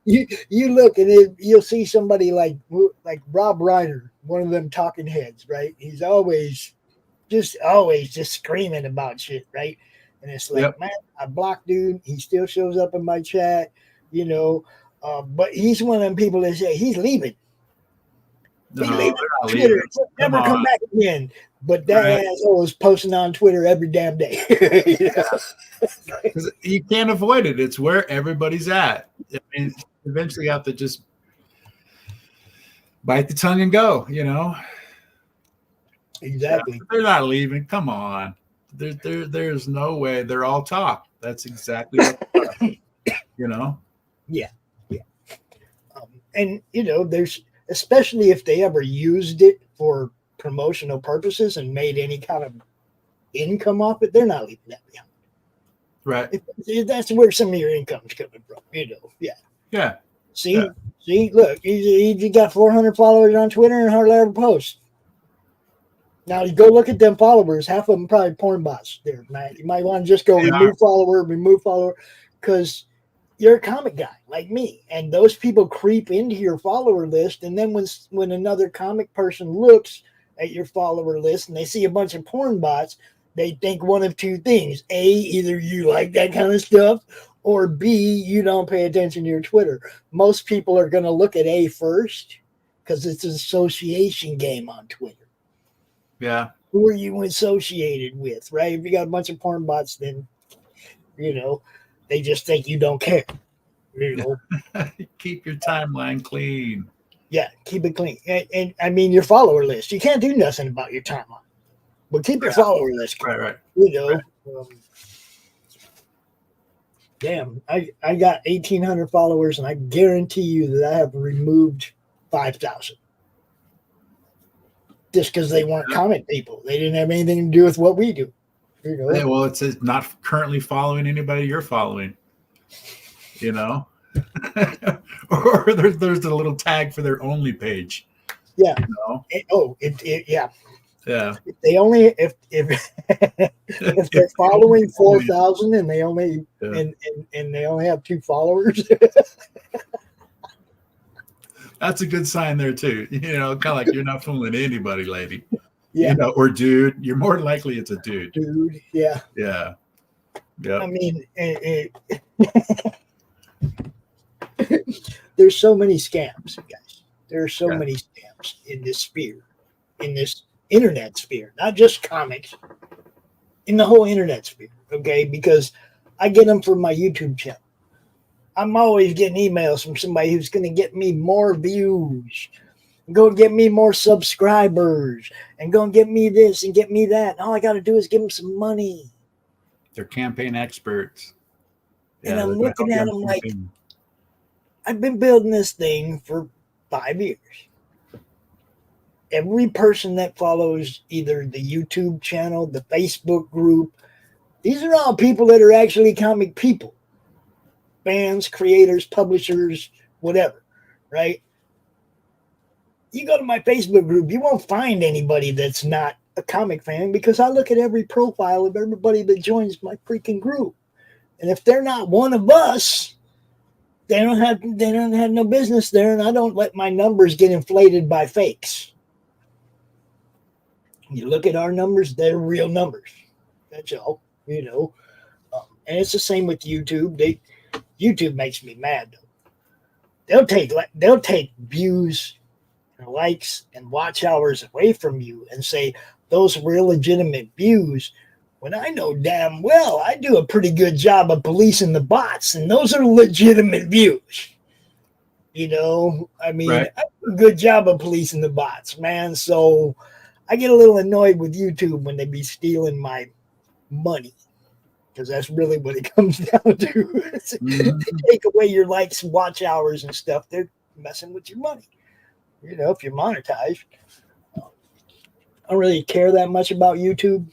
you look and you'll see somebody like Rob Reiner, one of them talking heads, right? He's always just screaming about shit, right? And it's like, man, I blocked dude. He still shows up in my chat, you know. But he's one of them people that say he's leaving. Twitter. He'll never come back again. But that asshole is posting on Twitter every damn day. Because you can't avoid it. It's where everybody's at. I mean, eventually you have to just bite the tongue and go, you know. Exactly. They're not leaving. Come on. There's no way. They're all talk. That's exactly what you know. Yeah. And there's, especially if they ever used it for promotional purposes and made any kind of income off it, they're not leaving that behind. Right. That's where some of your income's coming from. Yeah. Yeah. See, look, you got 400 followers on Twitter and hardly ever post. Now you go look at them followers. Half of them probably porn bots. There, Matt. You might want to just go remove follower, because you're a comic guy like me, and those people creep into your follower list. And then when another comic person looks at your follower list and they see a bunch of porn bots, they think one of two things: A, either you like that kind of stuff, or B, you don't pay attention to your Twitter. Most people are going to look at A first because it's an association game on Twitter. Yeah. Who are you associated with, right? If you got a bunch of porn bots, then, they just think you don't care. Keep your timeline clean. Yeah, keep it clean. And I mean, your follower list. You can't do nothing about your timeline. But keep your follower list clean. Right. Damn, I got 1,800 followers, and I guarantee you that I have removed 5,000. Just because they weren't comic people. They didn't have anything to do with what we do. Yeah, well, it says not currently following anybody you're following. Or there's a little tag for their only page. Yeah. Yeah. If they only if if they're following 4,000 and they only and they only have 2 followers. That's a good sign there too. Kind of like you're not fooling anybody, lady. Yeah. Or dude. You're more likely it's a dude. Dude. Yeah. Yeah. Yeah. I mean, there's so many scams, guys. There are so many scams in this sphere, in this internet sphere, not just comics, in the whole internet sphere. Okay, because I get them from my YouTube channel. I'm always getting emails from somebody who's going to get me more views, go get me more subscribers, and go and get me this and get me that. And all I got to do is give them some money. They're campaign experts. And I'm looking at them like, I've been building this thing for 5 years. Every person that follows either the YouTube channel, the Facebook group, these are all people that are actually comic people. Fans, creators, publishers, whatever, right? You go to my Facebook group, you won't find anybody that's not a comic fan, because I look at every profile of everybody that joins my freaking group. And if they're not one of us, they don't have no business there, and I don't let my numbers get inflated by fakes. You look at our numbers, they're real numbers. That's all, and it's the same with YouTube. YouTube makes me mad, though. They'll take views and likes and watch hours away from you and say those were illegitimate views, when I know damn well I do a pretty good job of policing the bots, and those are legitimate views. I mean, I do a good job of policing the bots, man. So I get a little annoyed with YouTube when they be stealing my money, because that's really what it comes down to. They take away your likes, watch hours, and stuff. They're messing with your money. If you're monetized. I don't really care that much about YouTube.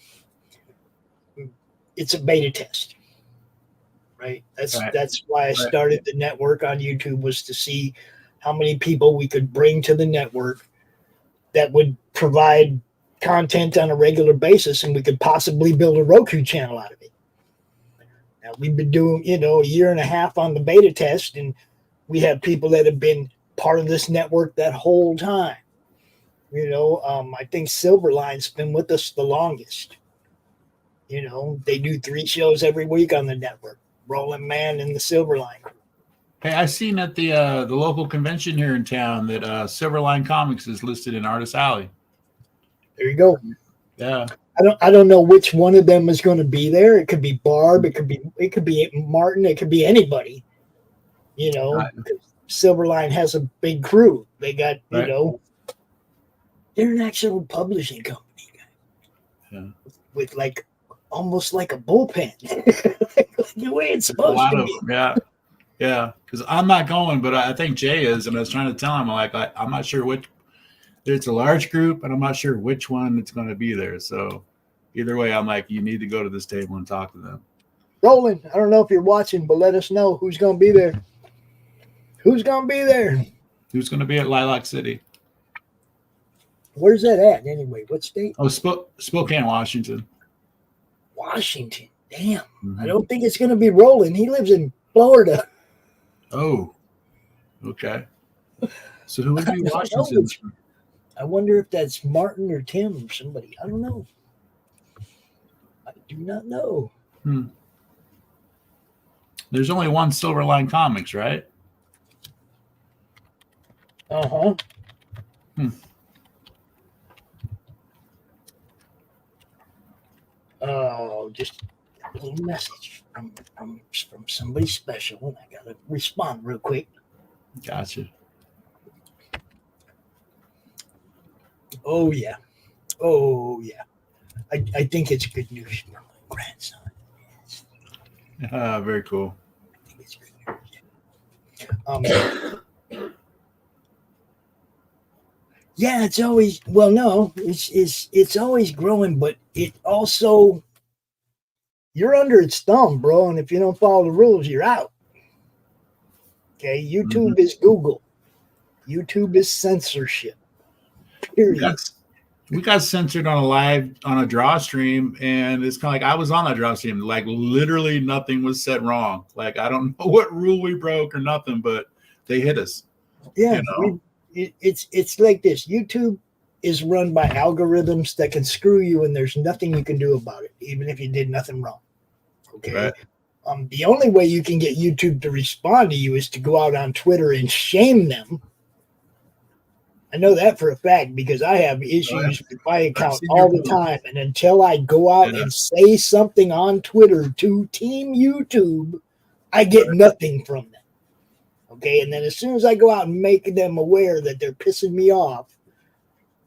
It's a beta test, right? That's why I started the network on YouTube, was to see how many people we could bring to the network that would provide content on a regular basis, and we could possibly build a Roku channel out of it. Now, we've been doing, a year and a half on the beta test, and we have people that have been part of this network that whole time. I think Silverline's been with us the longest. They do 3 shows every week on the network. Rolling Man and the Silverline crew. Hey, I seen at the local convention here in town that Silverline Comics is listed in Artist Alley. There you go. Yeah. I don't know which one of them is going to be there. It could be Barb. It could be Martin. It could be anybody. Because Silverline has a big crew. They got they're an actual publishing company. Yeah. With like almost like a bullpen. The way it's supposed to be. Yeah. Because I'm not going, but I think Jay is, and I was trying to tell him, I'm not sure which. It's a large group, and I'm not sure which one it's going to be there. So either way, I'm like, you need to go to this table and talk to them. Roland, I don't know if you're watching, but let us know who's going to be there. Who's going to be there? Who's going to be at Lilac City? Where's that at anyway? What state? Oh, Spokane, Washington. Washington. Damn. Mm-hmm. I don't think it's going to be Roland. He lives in Florida. Oh, okay. So who would be Washington? I wonder if that's Martin or Tim or somebody. I don't know. I do not know. There's only one Silverline Comics, right? Uh-huh. Oh, just a little message from somebody special, and I gotta respond real quick. Gotcha. Oh yeah. I think it's good news for my grandson. Very cool. I think it's good news. Yeah, it's always it's always growing, but it also you're under its thumb, bro. And if you don't follow the rules, you're out. Okay, YouTube is Google. YouTube is censorship. Period. We got censored on a draw stream, and it's kind of like I was on that draw stream. Like literally nothing was said wrong. Like I don't know what rule we broke or nothing, but they hit us. Yeah, it's like this. YouTube is run by algorithms that can screw you, and there's nothing you can do about it, even if you did nothing wrong. Okay. Right. The only way you can get YouTube to respond to you is to go out on Twitter and shame them. I know that for a fact because I have issues with my account all the time. And until I go out and say something on Twitter to Team YouTube, I get nothing from them. Okay. And then as soon as I go out and make them aware that they're pissing me off,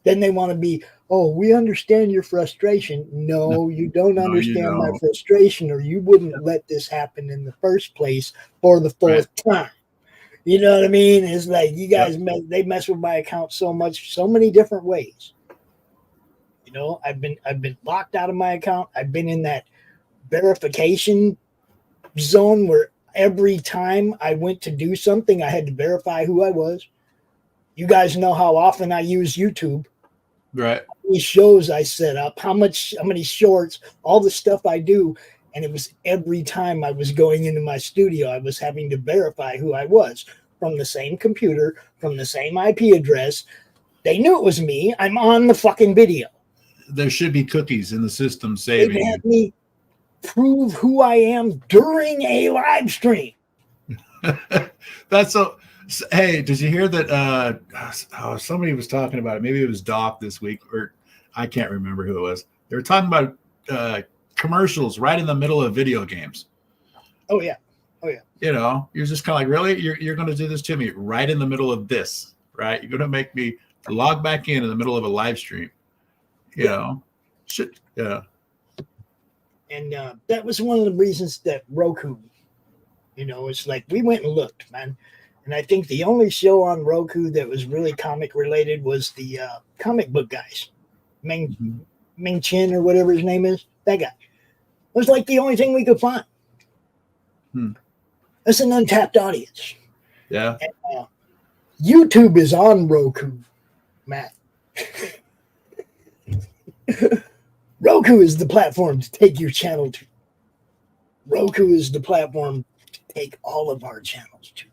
then they want to be, oh, we understand your frustration. No, you don't understand my frustration, or you wouldn't let this happen in the first place for the fourth time. You know what I mean? It's like you guys they mess with my account so much, so many different ways. You know, I've been locked out of my account. I've been in that verification zone where every time I went to do something, I had to verify who I was. You guys know how often I use YouTube. Right. How many shows I set up, how many shorts, all the stuff I do. And it was every time I was going into my studio, I was having to verify who I was from the same computer, from the same IP address. They knew it was me. I'm on the fucking video. There should be cookies in the system saving. They had me prove who I am during a live stream. That's so. Hey, did you hear that? Somebody was talking about it. Maybe it was Doc this week, or I can't remember who it was. They were talking about commercials right in the middle of video games. Oh yeah. You know, you're just kind of like, really? You're going to do this to me right in the middle of this, right? You're going to make me log back in the middle of a live stream. You know, shit. Yeah. And that was one of the reasons that Roku, you know, it's like we went and looked, man. And I think the only show on Roku that was really comic related was the comic book guys, Ming Chin or whatever his name is. That guy. It was like the only thing we could find. That's an untapped audience. Yeah. And, YouTube is on Roku, Matt. Roku is the platform to take your channel to. Roku is the platform to take all of our channels to.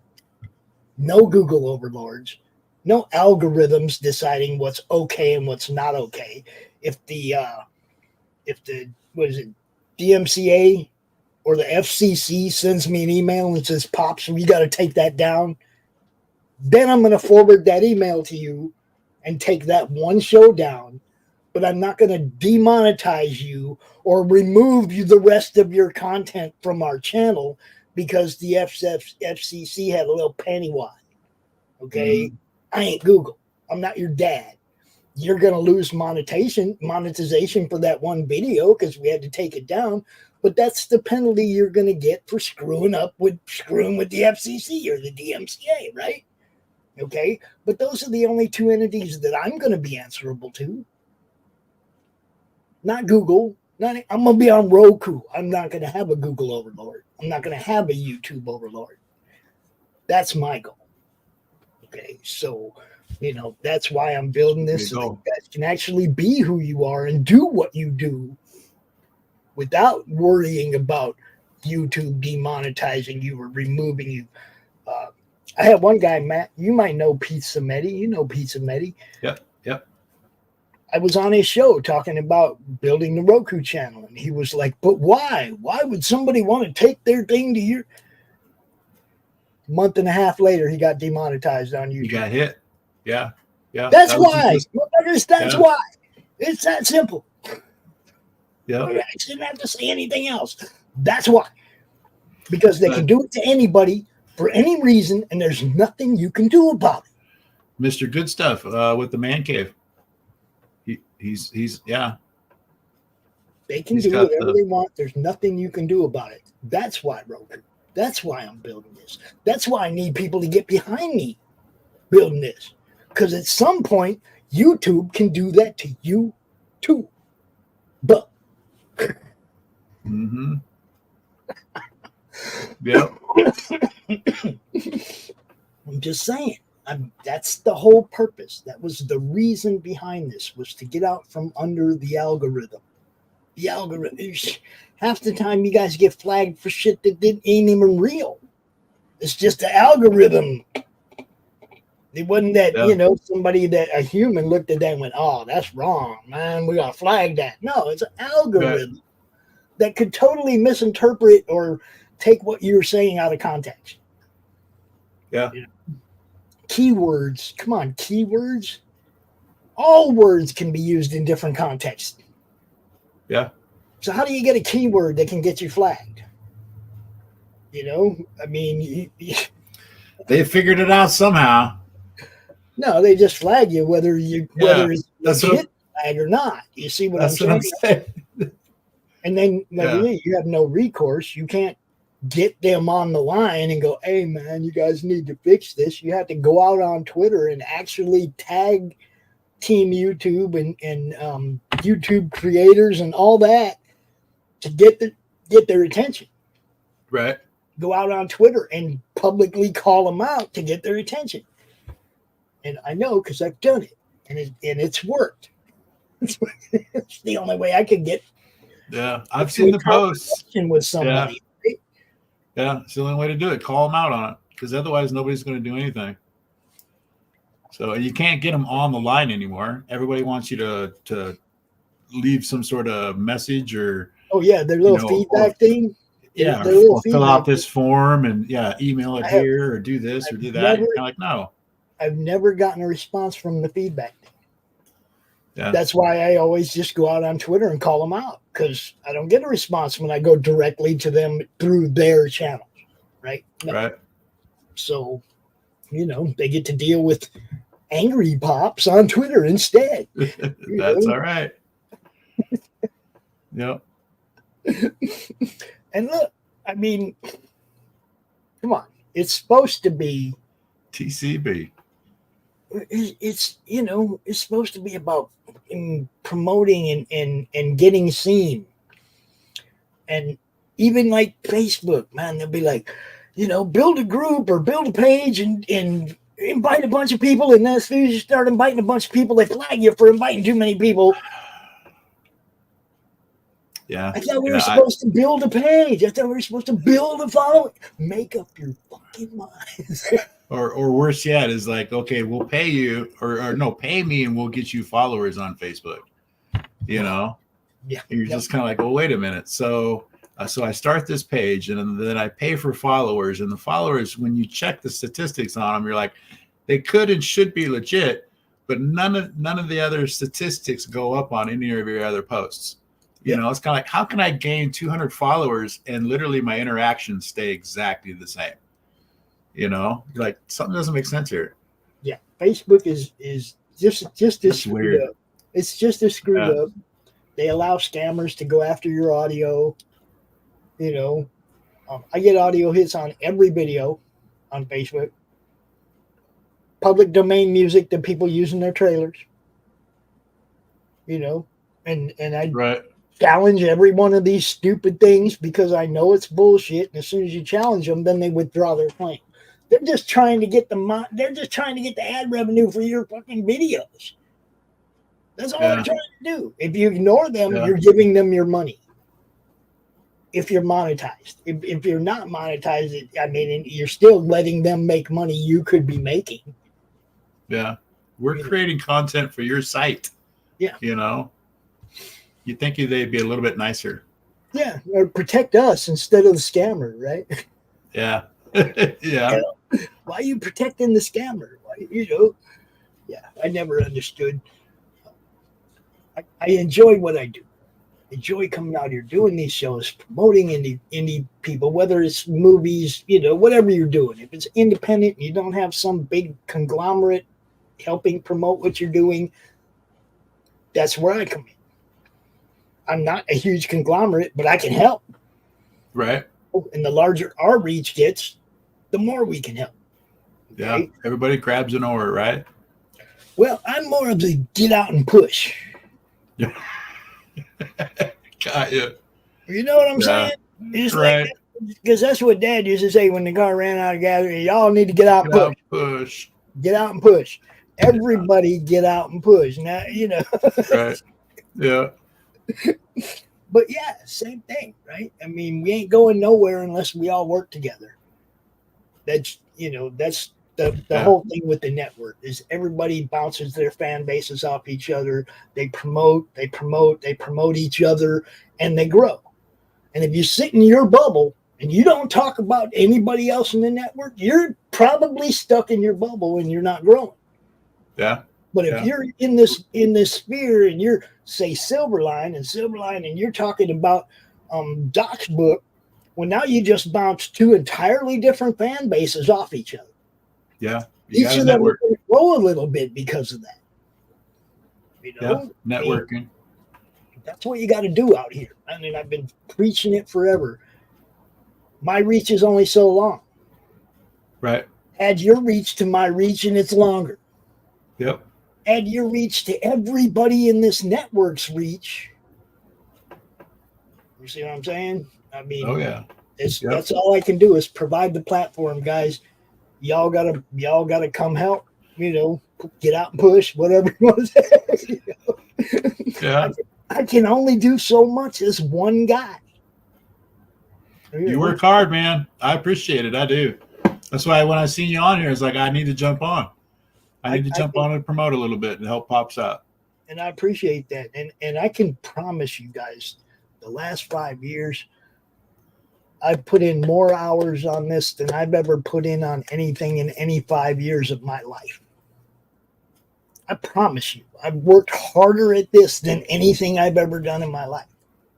No Google overlords, no algorithms deciding what's okay and what's not okay. If the what is it, DMCA or the FCC sends me an email and says, "Pops, we got to take that down," then I'm going to forward that email to you and take that one show down. But I'm not going to demonetize you or remove you the rest of your content from our channel because the FCC had a little panty wad. Okay? I ain't Google. I'm not your dad. you're going to lose monetization for that one video because we had to take it down. But that's the penalty you're going to get for screwing with the FCC or the DMCA, right? Okay, but those are the only two entities that I'm going to be answerable to. Not Google. I'm going to be on Roku. I'm not going to have a Google overlord. I'm not going to have a YouTube overlord. That's my goal. Okay, so, that's why I'm building this, so you guys can actually be who you are and do what you do without worrying about YouTube demonetizing you or removing you. I had one guy, Matt, you might know Pizza Medi. You know Pizza Medi. Yep. I was on his show talking about building the Roku channel, and he was like, but why? Why would somebody want to take their thing to your... Month and a half later, he got demonetized on YouTube. You got hit. Yeah. That's why. That's why. It's that simple. Yeah. I shouldn't have to say anything else. That's why. Because they can do it to anybody for any reason, and there's nothing you can do about it. Mr. Good Stuff with the Man Cave. He's yeah. They can do whatever they want. There's nothing you can do about it. That's why, Roku. That's why I'm building this. That's why I need people to get behind me building this. Because at some point, YouTube can do that to you too. But mm-hmm. Yep. I'm just saying. That's the whole purpose. That was the reason behind this, was to get out from under the algorithm. The algorithm. Half the time you guys get flagged for shit that ain't even real. It's just the algorithm. It wasn't that, somebody that a human looked at that and went, oh, that's wrong, man. We got to flag that. No, it's an algorithm that could totally misinterpret or take what you're saying out of context. Yeah. Keywords. Come on, keywords. All words can be used in different contexts. Yeah. So how do you get a keyword that can get you flagged? They figured it out somehow. No, they just flag you whether it's legit flag or not. You see what I'm saying? And then you have no recourse. You can't get them on the line and go, hey, man, you guys need to fix this. You have to go out on Twitter and actually tag Team YouTube and YouTube creators and all that to get their attention. Right. Go out on Twitter and publicly call them out to get their attention. And I know because I've done it, and it's worked. It's the only way I can get. Yeah, I've seen the posts with somebody. Yeah, it's the only way to do it. Call them out on it, because otherwise nobody's going to do anything. So you can't get them on the line anymore. Everybody wants you to leave some sort of message or their little feedback thing. Yeah, or fill out this form and email it here or do this or do that. You're like, no. I've never gotten a response from the feedback thing. Yeah. That's why I always just go out on Twitter and call them out, because I don't get a response when I go directly to them through their channels, right? Right. So, they get to deal with angry pops on Twitter instead. That's all right. Yep. And look, come on. It's supposed to be TCB. It's supposed to be about promoting and getting seen. And even like Facebook, man, they'll be like, build a group or build a page and invite a bunch of people. And as soon as you start inviting a bunch of people, they flag you for inviting too many people. Yeah. I thought we were supposed to build a page. I thought we were supposed to build a following. Make up your fucking minds. Or worse yet is like, okay, we'll pay you or no, pay me and we'll get you followers on Facebook. Yeah. And you're just kind of like, well, wait a minute. So I start this page and then I pay for followers, and the followers, when you check the statistics on them, you're like, they could and should be legit, but none of the other statistics go up on any of your other posts. It's kind of like, how can I gain 200 followers and literally my interactions stay exactly the same? Like, something doesn't make sense here. Yeah, Facebook is just as That's weird. up. It's just as screwed up. They allow scammers to go after your audio. You know, I get audio hits on every video on Facebook. Public domain music that people use in their trailers. You know, and I challenge every one of these stupid things because I know it's bullshit. And as soon as you challenge them, then they withdraw their claim. They're just trying to get the ad revenue for your fucking videos. That's all they're trying to do. If you ignore them, you're giving them your money. If you're monetized. If you're not monetized, I mean, you're still letting them make money you could be making. Yeah. We're creating content for your site. Yeah. You know, you'd think they'd be a little bit nicer. Yeah. Or protect us instead of the scammer, right? Yeah. Yeah. You know, why are you protecting the scammer? Why, you know? Yeah. I never understood. I enjoy what I do. I enjoy coming out here doing these shows, promoting indie people, whether it's movies, you know, whatever you're doing. If it's independent and you don't have some big conglomerate helping promote what you're doing, that's where I come in. I'm not a huge conglomerate, but I can help. Right. And the larger our reach gets, the more we can help. Yeah. Everybody grabs an oar, right? Well, I'm more of the get out and push. Yeah. Got you. You know what I'm saying? It's right. Because that's what Dad used to say when the car ran out of gas. Y'all need to get out and push. Get out and push. Everybody get out and push. Now, you know. Right. Yeah. But yeah, same thing, right? I mean, we ain't going nowhere unless we all work together. That's, you know, that's the whole thing with the network is everybody bounces their fan bases off each other. They promote each other, and they grow. And if you sit in your bubble and you don't talk about anybody else in the network, you're probably stuck in your bubble and you're not growing. Yeah. But if you're in this sphere and you're, say, Silverline and you're talking about Doc's book, well, now you just bounce two entirely different fan bases off each other. Yeah. Each of them will grow a little bit because of that. You know? Yeah. Networking. That's what you got to do out here. I mean, I've been preaching it forever. My reach is only so long. Right. Add your reach to my reach and it's longer. Yep. Add your reach to everybody in this network's reach. You see what I'm saying? I mean, that's all I can do is provide the platform, guys. Y'all gotta come help. You know, get out and push, whatever you want to say. You know? Yeah. I can only do so much as one guy. You work hard, man. I appreciate it. I do. That's why when I seen you on here, it's like I need to jump on. I need to jump on and promote a little bit and help Pops out. And I appreciate that. And I can promise you guys, the last 5 years, I've put in more hours on this than I've ever put in on anything in any 5 years of my life. I promise you, I've worked harder at this than anything I've ever done in my life.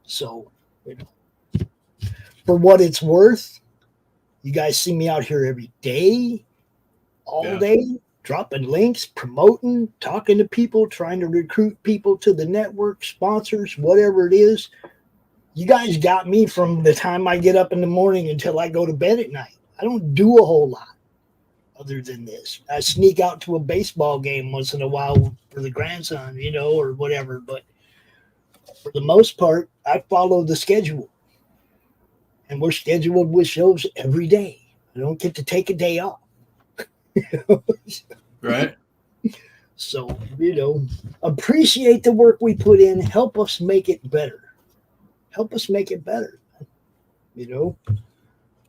So, you know, for what it's worth, you guys see me out here every day, all day, dropping links, promoting, talking to people, trying to recruit people to the network, sponsors, whatever it is. You guys got me from the time I get up in the morning until I go to bed at night. I don't do a whole lot other than this. I sneak out to a baseball game once in a while for the grandson, you know, or whatever. But for the most part, I follow the schedule. And we're scheduled with shows every day. I don't get to take a day off. Right. So, you know, appreciate the work we put in. Help us make it better. Help us make it better. You know,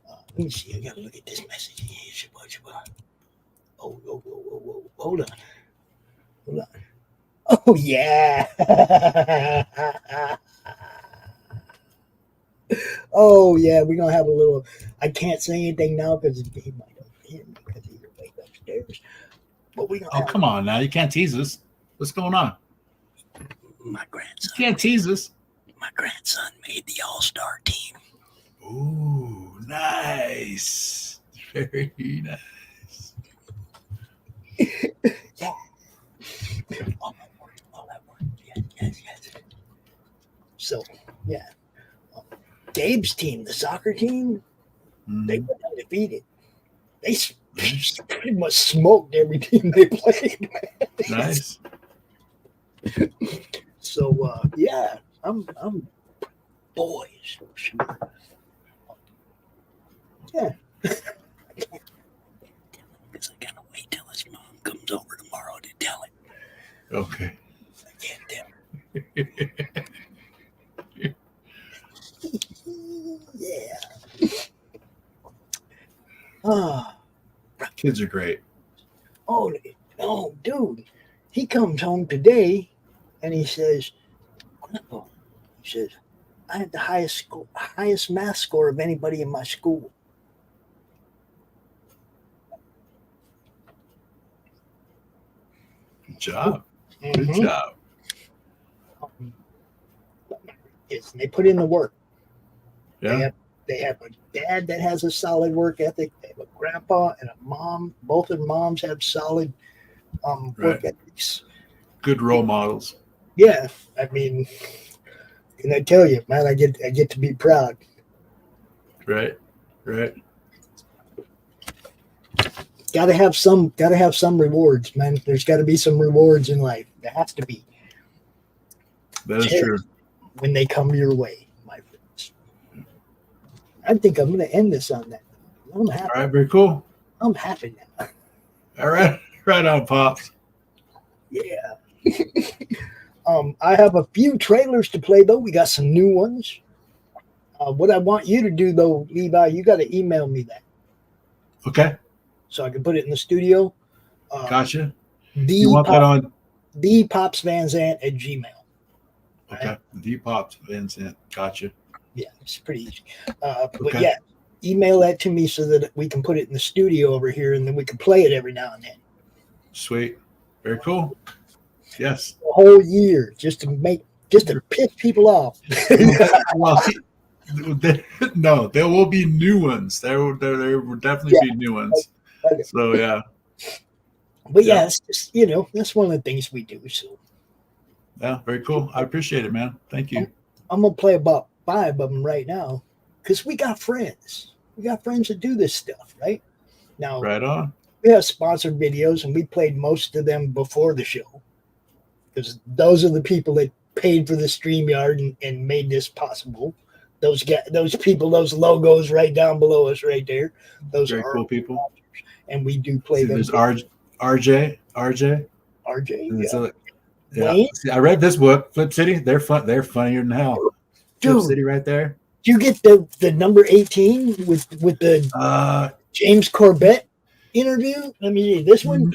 let me see. I got to look at this message. Oh, hold on. Oh, yeah. Oh, yeah. We're going to have a little. I can't say anything now because he might have hit me because he's way upstairs. But we gonna come on now. You can't tease us. What's going on? My grandson. You can't tease us. My grandson made the all-star team. Ooh, nice. Very nice. Yeah. Gabe's team, the soccer team, they went undefeated. They pretty much smoked every team they played. Nice. So yeah, I'm boys for sure. Yeah. Because I gotta wait till his mom comes over tomorrow to tell him. Okay. I can't tell her. Yeah. Kids are great. Oh, dude. He comes home today and he says, I had the highest math score of anybody in my school. Good job. Good job. Yes, they put in the work. Yeah. They have a dad that has a solid work ethic. They have a grandpa and a mom. Both of their moms have solid work ethics. Good role models. Yeah, I mean, can I tell you, man? I get to be proud. Right. Got to have some rewards, man. There's got to be some rewards in life. There has to be. That is true. When they come your way, my friends. I think I'm going to end this on that. I'm happy. All right, very cool. I'm happy now. All right. Right on, Pops. Yeah. I have a few trailers to play, though. We got some new ones. What I want you to do, though, Levi, you got to email me that. Okay. So I can put it in the studio. Gotcha. You want that on? ThePopsVanZant@gmail. Okay. Right? ThePopsVanZant. Gotcha. Yeah, it's pretty easy. But yeah, email that to me so that we can put it in the studio over here, and then we can play it every now and then. Sweet. Very cool. Yes. A whole year just to piss people off. Well, no, there will be new ones. There will definitely be new ones. Okay. So yeah. But yeah, it's just, that's one of the things we do. So yeah, very cool. I appreciate it, man. Thank you. I'm gonna play about 5 of them right now because we got friends. We got friends that do this stuff, right? Now, right on. We have sponsored videos, and we played most of them before the show because those are the people that paid for the StreamYard and made this possible. Those people, those logos right down below us, right there. Those very are cool people. And we do play them. There's RJ. Yeah. See, I read this book, Flip City. They're fun. They're funnier than hell. Dude, Flip City, right there. Do you get the number 18 with the James Corbett interview? Let me see this one.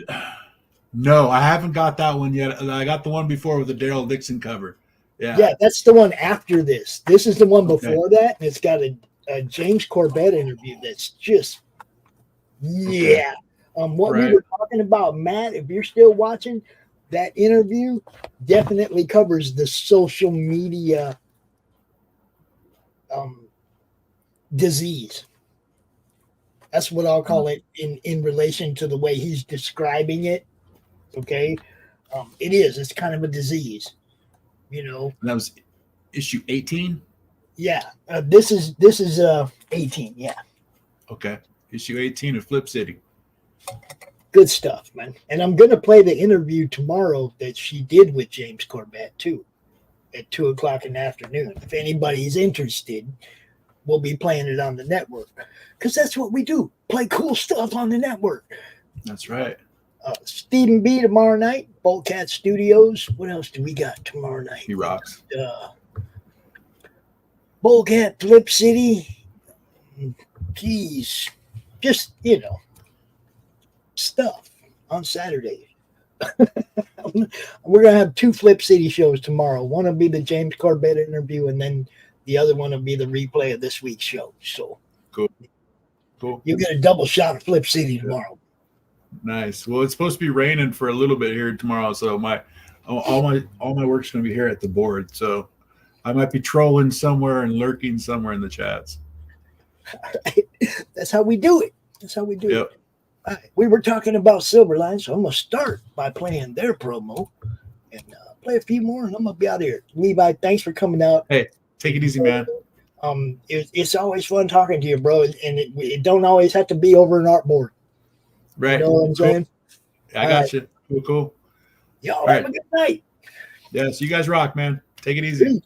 No, I haven't got that one yet. I got the one before with the Daryl Dixon cover. Yeah, that's the one after this. This is the one before that, and it's got a James Corbett interview that's just yeah. What we were talking about, Matt, if you're still watching, that interview definitely covers the social media disease. That's what I'll call it in relation to the way he's describing it. Okay. It's kind of a disease, And that was issue 18. Yeah. This is 18. Yeah. Okay. Issue 18 of Flip City. Good stuff, man. And I'm going to play the interview tomorrow that she did with James Corbett too at 2:00 in the afternoon. If anybody's interested, we'll be playing it on the network because that's what we do. Play cool stuff on the network. That's right. Stephen B tomorrow night, Boldcat Studios. What else do we got tomorrow night? He rocks. Boldcat, Flip City. Geez. Just, stuff on Saturday. We're going to have 2 Flip City shows tomorrow. One will be the James Corbett interview, and then the other one will be the replay of this week's show. So cool. You get a double shot of Flip City tomorrow. Nice. Well, it's supposed to be raining for a little bit here tomorrow, so all my work's going to be here at the board. So I might be trolling somewhere and lurking somewhere in the chats. That's how we do it. Yep. All right. We were talking about Silverline, so I'm going to start by playing their promo and play a few more, and I'm going to be out here. Levi, thanks for coming out. Hey, take it easy, man. It's always fun talking to you, bro, and it don't always have to be over an artboard. Right. You know what I'm saying? I got you. Cool. Y'all have a good night. Yes, you guys rock, man. Take it easy. Peace.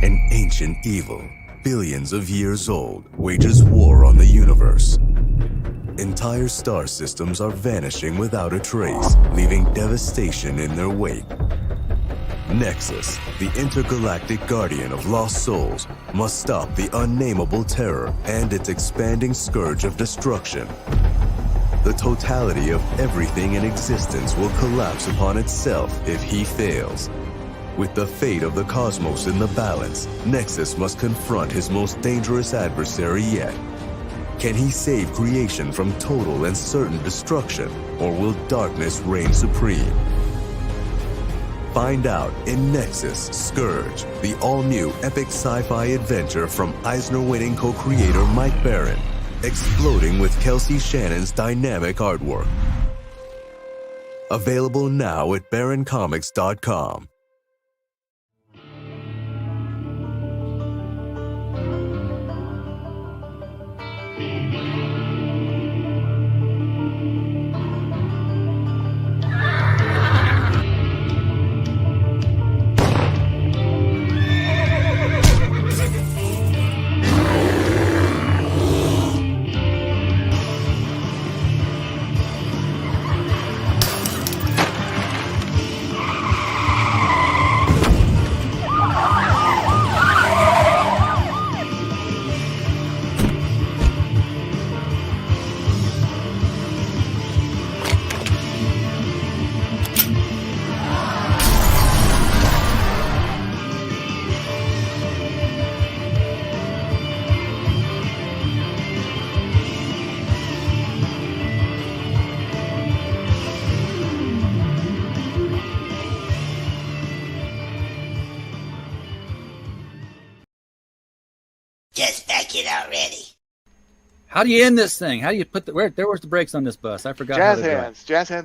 An ancient evil, billions of years old, wages war on the universe. Entire star systems are vanishing without a trace, leaving devastation in their wake. Nexus, the intergalactic guardian of lost souls, must stop the unnameable terror and its expanding scourge of destruction. The totality of everything in existence will collapse upon itself if he fails. With the fate of the cosmos in the balance, Nexus must confront his most dangerous adversary yet. Can he save creation from total and certain destruction, or will darkness reign supreme? Find out in Nexus Scourge, the all-new epic sci-fi adventure from Eisner-winning co-creator Mike Baron, exploding with Kelsey Shannon's dynamic artwork. Available now at baroncomics.com. Just back it already. How do you end this thing? How do you put the where's the brakes on this bus? I forgot. Jazz hands